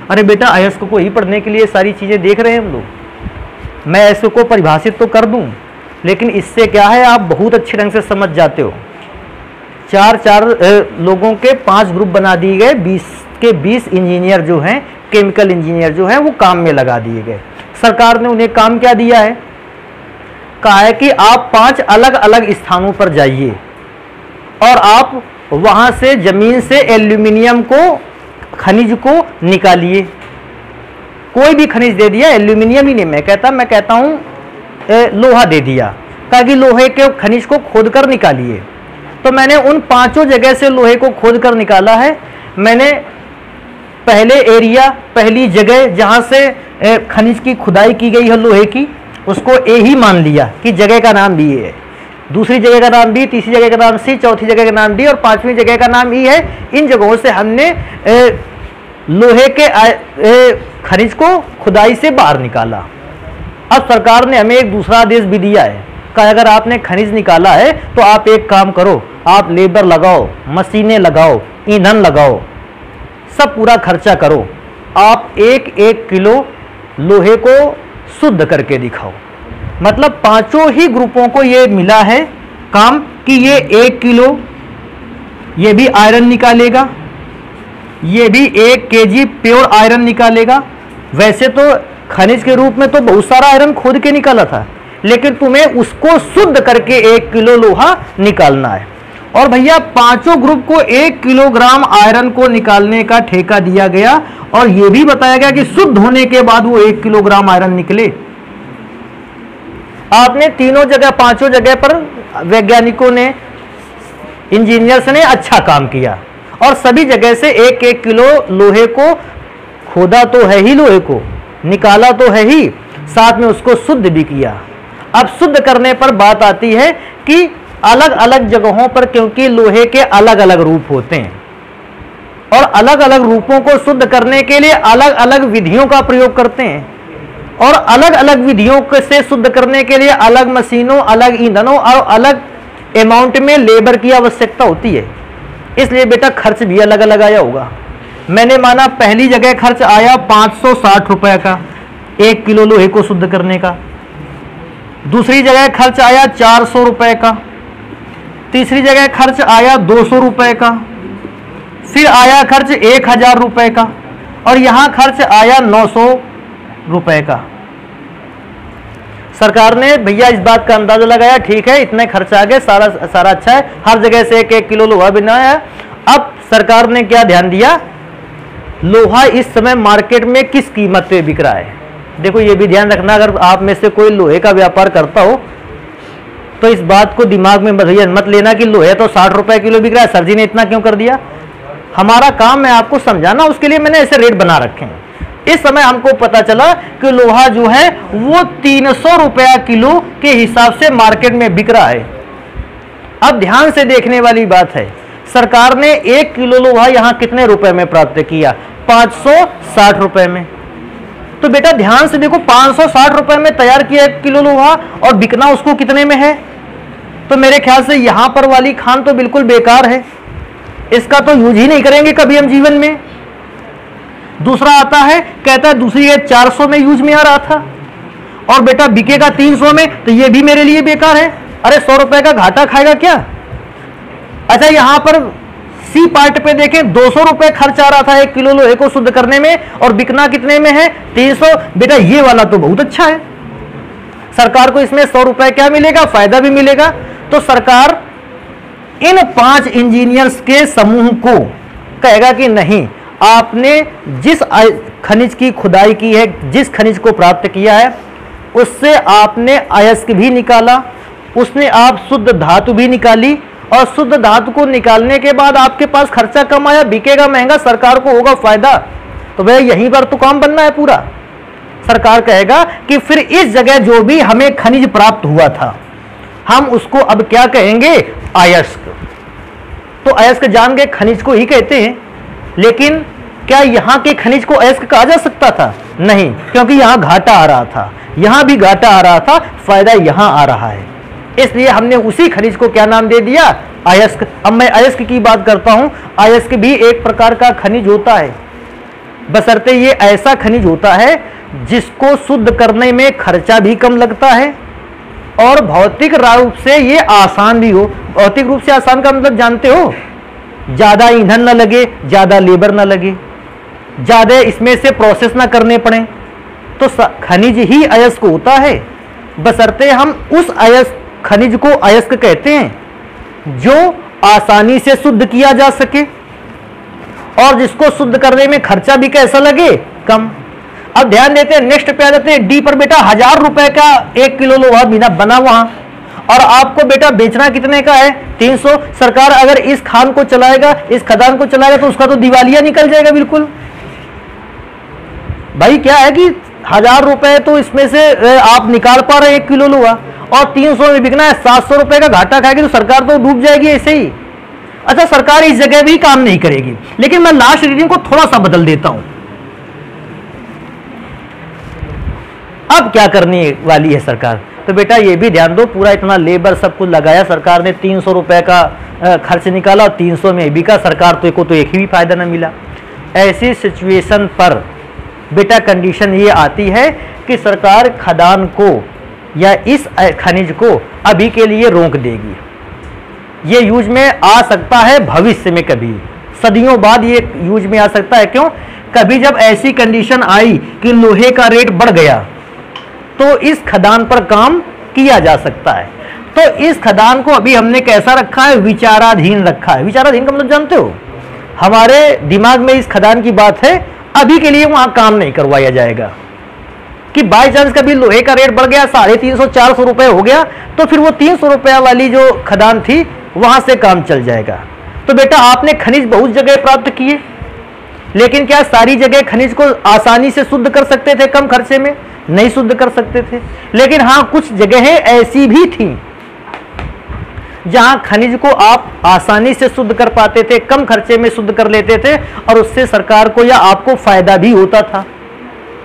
अरे बेटा अयस्क को ही पढ़ने के लिए सारी चीज़ें देख रहे हैं हम लोग। मैं अयस्क को परिभाषित तो कर दूं, लेकिन इससे क्या है, आप बहुत अच्छे ढंग से समझ जाते हो। 4-4 लोगों के 5 ग्रुप बना दिए गए, 20 के 20 इंजीनियर जो हैं, केमिकल इंजीनियर जो हैं, वो काम में लगा दिए गए। सरकार ने उन्हें काम क्या दिया है, कहा है कि आप 5 अलग अलग स्थानों पर जाइए और आप वहां से जमीन से एल्यूमिनियम को, खनिज को निकालिए। कोई भी खनिज दे दिया, एल्यूमिनियम ही नहीं मैं कहता हूं लोहा दे दिया, कहा कि लोहे के खनिज को खोद कर निकालिए। तो मैंने उन 5 जगह से लोहे को खोद कर निकाला है। मैंने पहले एरिया, पहली जगह जहां से खनिज की खुदाई की गई है लोहे की, उसको ए ही मान लिया कि जगह का नाम बी है, दूसरी जगह का नाम बी, तीसरी जगह का नाम सी, चौथी जगह का नाम डी और 5वीं जगह का नाम ई है। इन जगहों से हमने लोहे के खनिज को खुदाई से बाहर निकाला। अब सरकार ने हमें एक दूसरा आदेश भी दिया है, कहा अगर आपने खनिज निकाला है तो आप एक काम करो, आप लेबर लगाओ, मशीनें लगाओ, ईंधन लगाओ, सब पूरा खर्चा करो, आप 1-1 किलो लोहे को शुद्ध करके दिखाओ। मतलब 5 ही ग्रुपों को ये मिला है काम कि ये 1 किलो, ये भी आयरन निकालेगा, ये भी 1 kg प्योर आयरन निकालेगा। वैसे तो खनिज के रूप में तो बहुत सारा आयरन खोद के निकाला था, लेकिन तुम्हें उसको शुद्ध करके 1 किलो लोहा निकालना है। और भैया पांचों ग्रुप को 1 किलोग्राम आयरन को निकालने का ठेका दिया गया और यह भी बताया गया कि शुद्ध होने के बाद वो 1 किलोग्राम आयरन निकले। आपने तीनों जगह, पांचों जगह पर वैज्ञानिकों ने, इंजीनियर्स ने अच्छा काम किया और सभी जगह से 1-1 किलो लोहे को खोदा तो है ही, लोहे को निकाला तो है ही, साथ में उसको शुद्ध भी किया। अब शुद्ध करने पर बात आती है कि अलग अलग जगहों पर, क्योंकि लोहे के अलग अलग रूप होते हैं और अलग अलग रूपों को शुद्ध करने के लिए अलग अलग विधियों का प्रयोग करते हैं और अलग अलग विधियों से शुद्ध करने के लिए अलग मशीनों, अलग ईंधनों और अलग अमाउंट में लेबर की आवश्यकता होती है। इसलिए बेटा खर्च भी अलग अलग आया होगा। मैंने माना पहली जगह खर्च आया 560 रुपए का 1 किलो लोहे को शुद्ध करने का, दूसरी जगह खर्च आया 400 रुपए का, तीसरी जगह खर्च आया 200 रुपए का, फिर आया खर्च 1000 रुपए का और यहां खर्च आया 900 रुपए का। सरकार ने भैया इस बात का अंदाजा लगाया, ठीक है इतने खर्च आ गए, सारा अच्छा है, हर जगह से 1-1 किलो लोहा बनाया। अब सरकार ने क्या ध्यान दिया, लोहा इस समय मार्केट में किस कीमत पे बिक रहा है। देखो ये भी ध्यान रखना, अगर आप में से कोई लोहे का व्यापार करता हो तो इस बात को दिमाग में मत लेना कि लोहे तो 60 रुपए किलो बिक रहा है, सर जी ने इतना क्यों कर दिया। हमारा काम है आपको समझाना, उसके लिए मैंने ऐसे रेट बना रखे हैं। इस समय हमको पता चला कि लोहा जो है वो 300 रुपया किलो के हिसाब से मार्केट में बिक रहा है। अब ध्यान से देखने वाली बात है, सरकार ने 1 किलो लोहा यहां कितने रुपए में प्राप्त किया, 560 रुपए में। तो बेटा ध्यान से देखो, 560 रुपए में तैयार किया 1 किलो लोहा और बिकना उसको कितने में है। तो मेरे ख्याल से यहां पर वाली खान तो बिल्कुल बेकार है, इसका तो यूज ही नहीं करेंगे कभी हम जीवन में। दूसरा आता है, कहता है दूसरी है 400 में यूज में आ रहा था और बेटा बिकेगा 300 में, तो ये भी मेरे लिए बेकार है। अरे 100 रुपए का घाटा खाएगा क्या। अच्छा यहां पर सी पार्ट पे देखें, 200 रुपए खर्च आ रहा था 1 किलो लोहे को शुद्ध करने में और बिकना कितने में है, 300। बेटा ये वाला तो बहुत अच्छा है, सरकार को इसमें 100 रुपए क्या मिलेगा, फायदा भी मिलेगा। तो सरकार इन 5 इंजीनियर्स के समूह को कहेगा कि नहीं, आपने जिस खनिज की खुदाई की है, जिस खनिज को प्राप्त किया है, उससे आपने अयस्क भी निकाला, उसने आप शुद्ध धातु भी निकाली और शुद्ध धातु को निकालने के बाद आपके पास खर्चा कम आया, बिकेगा महंगा, सरकार को होगा फायदा। तो वह यहीं पर तो काम बनना है पूरा। सरकार कहेगा कि फिर इस जगह जो भी हमें खनिज प्राप्त हुआ था, हम उसको अब क्या कहेंगे, अयस्क। तो अयस्क जान गए, खनिज को ही कहते हैं। लेकिन क्या यहां के खनिज को अयस्क कहा जा सकता था, नहीं, क्योंकि यहां घाटा आ रहा था, यहां भी घाटा आ रहा था, फायदा यहां आ रहा है, इसलिए हमने उसी खनिज को क्या नाम दे दिया, अयस्क। अब मैं अयस्क की बात करता हूं। अयस्क भी एक प्रकार का खनिज होता है, बशर्ते ये ऐसा खनिज होता है जिसको शुद्ध करने में खर्चा भी कम लगता है और भौतिक रूप से ये आसान भी हो। भौतिक रूप से आसान का मतलब जानते हो, ज्यादा ईंधन न लगे, ज्यादा लेबर न लगे, ज्यादा इसमें से प्रोसेस ना करने पड़े। तो खनिज ही अयस्क होता है, बशर्ते हम उस अयस्क खनिज को अयस्क कहते हैं जो आसानी से शुद्ध किया जा सके और जिसको शुद्ध करने में खर्चा भी कैसा लगे, कम। अब ध्यान देते हैं, नेक्स्ट पे आ जाते हैं डी पर। बेटा 1000 रुपए का 1 किलो लोहा बिना बना वहां और आपको बेटा बेचना कितने का है, 300। सरकार अगर इस खान को चलाएगा, इस खदान को चलाएगा तो उसका तो दिवालिया निकल जाएगा बिल्कुल। भाई क्या है कि 1000 रुपए तो इसमें से आप निकाल पा रहे हैं 1 किलो लोहा और 300 में बिकना है, 700 रुपए का घाटा खाएगी तो सरकार तो डूब जाएगी ऐसे ही। अच्छा सरकार इस जगह भी काम नहीं करेगी, लेकिन मैं लास्ट रीडिंग को थोड़ा सा बदल देता हूं। अब क्या करने वाली है सरकार, तो बेटा ये भी ध्यान दो, पूरा इतना लेबर सब कुछ लगाया सरकार ने, 300 रुपए का खर्च निकाला और 300 में बिका, सरकार को तो एक ही भी फायदा ना मिला। ऐसी सिचुएशन पर बेटा कंडीशन ये आती है कि सरकार खदान को या इस खनिज को अभी के लिए रोक देगी। ये यूज में आ सकता है भविष्य में, कभी सदियों बाद ये यूज में आ सकता है। क्यों, कभी जब ऐसी कंडीशन आई कि लोहे का रेट बढ़ गया तो इस खदान पर काम किया जा सकता है। तो इस खदान को अभी हमने कैसा रखा है, विचाराधीन रखा है। विचाराधीन का मतलब जानते हो, हमारे दिमाग में इस खदान की बात है, अभी के लिए वहां काम नहीं करवाया जाएगा कि बाई चांस कभी लोहे का रेट बढ़ गया 350-400 रुपए हो गया तो फिर वो 300 रुपया वाली जो खदान थी वहां से काम चल जाएगा। तो बेटा आपने खनिज बहुत जगह प्राप्त किए, लेकिन क्या सारी जगह खनिज को आसानी से शुद्ध कर सकते थे कम खर्चे में? नहीं शुद्ध कर सकते थे। लेकिन हाँ, कुछ जगहें ऐसी भी थी जहां खनिज को आप आसानी से शुद्ध कर पाते थे, कम खर्चे में शुद्ध कर लेते थे, और उससे सरकार को या आपको फायदा भी होता था,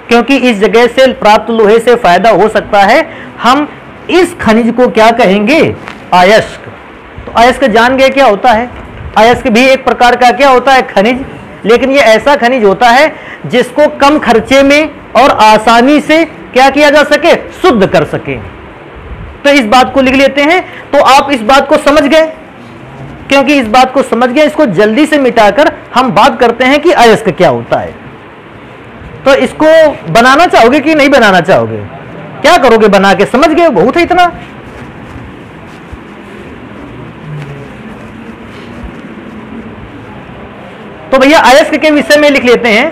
क्योंकि इस जगह से प्राप्त लोहे से फायदा हो सकता है। हम इस खनिज को क्या कहेंगे? अयस्क। तो अयस्क जान गए क्या होता है? अयस्क भी एक प्रकार का क्या होता है? खनिज। लेकिन ये ऐसा खनिज होता है जिसको कम खर्चे में और आसानी से क्या किया जा सके? शुद्ध कर सके। तो इस बात को लिख लेते हैं। तो आप इस बात को समझ गए, क्योंकि इस बात को समझ गए, इसको जल्दी से मिटाकर हम बात करते हैं कि अयस्क क्या होता है। तो इसको बनाना चाहोगे कि नहीं बनाना चाहोगे? क्या करोगे बना के? समझ गए, बहुत है इतना। तो भैया अयस्क के विषय में लिख लेते हैं।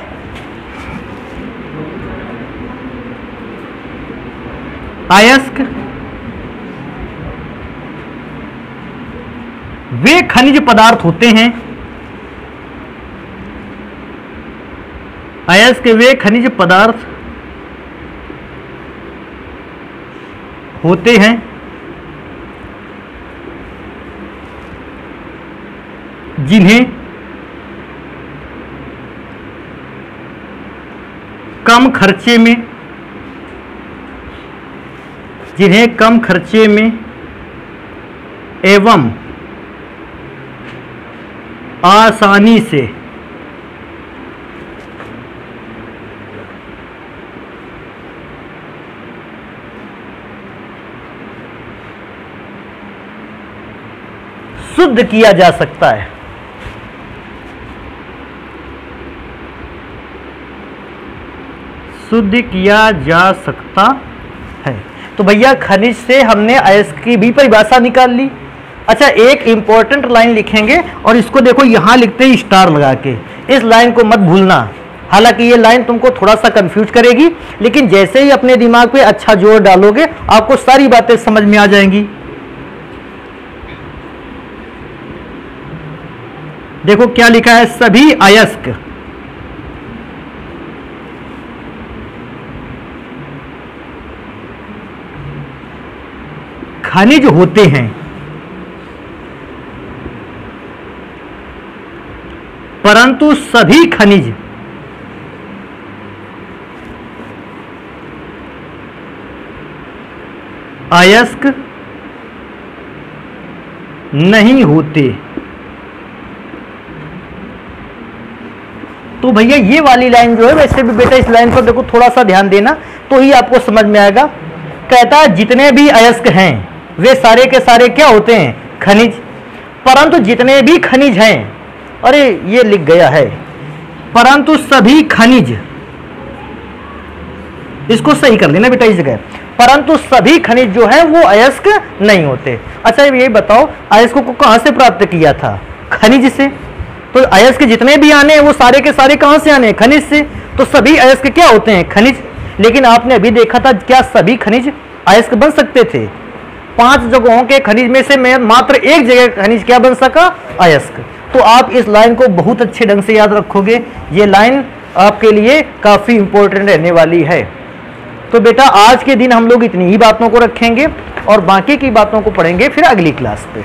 अयस्क वे खनिज पदार्थ होते हैं, अयस्क वे खनिज पदार्थ होते हैं जिन्हें कम खर्चे में एवं आसानी से शुद्ध किया जा सकता है। शुद्ध किया जा सकता है। तो भैया खनिज से हमने अयस्क की भी परिभाषा निकाल ली। अच्छा, एक इंपॉर्टेंट लाइन लिखेंगे और इसको देखो यहां लिखते हैं स्टार लगा के। इस लाइन को मत भूलना। हालांकि ये लाइन तुमको थोड़ा सा कंफ्यूज करेगी, लेकिन जैसे ही अपने दिमाग पे अच्छा जोर डालोगे आपको सारी बातें समझ में आ जाएंगी। देखो क्या लिखा है, सभी अयस्क खनिज होते हैं, परंतु सभी खनिज अयस्क नहीं होते। तो भैया ये वाली लाइन जो है, वैसे भी बेटा इस लाइन पर देखो थोड़ा सा ध्यान देना तो ही आपको समझ में आएगा। कहता है जितने भी अयस्क हैं वे सारे के सारे क्या होते हैं? खनिज। परंतु जितने भी खनिज हैं, अरे ये लिख गया है, परंतु सभी खनिज, इसको सही कर लेना बेटा इस जगह, परंतु सभी खनिज जो है वो अयस्क नहीं होते। अच्छा ये बताओ अयस्क को कहां से प्राप्त किया था? खनिज से। तो अयस्क जितने भी आने हैं वो सारे के सारे कहां से आने हैं? खनिज से। तो सभी अयस्क क्या होते हैं? खनिज। लेकिन आपने अभी देखा था क्या सभी खनिज अयस्क बन सकते थे? 5 जगहों के खनिज में से मात्र एक जगह खनिज क्या बन सका? अयस्क। तो आप इस लाइन को बहुत अच्छे ढंग से याद रखोगे, ये लाइन आपके लिए काफी इंपॉर्टेंट रहने वाली है। तो बेटा आज के दिन हम लोग इतनी ही बातों को रखेंगे और बाकी की बातों को पढ़ेंगे फिर अगली क्लास पे।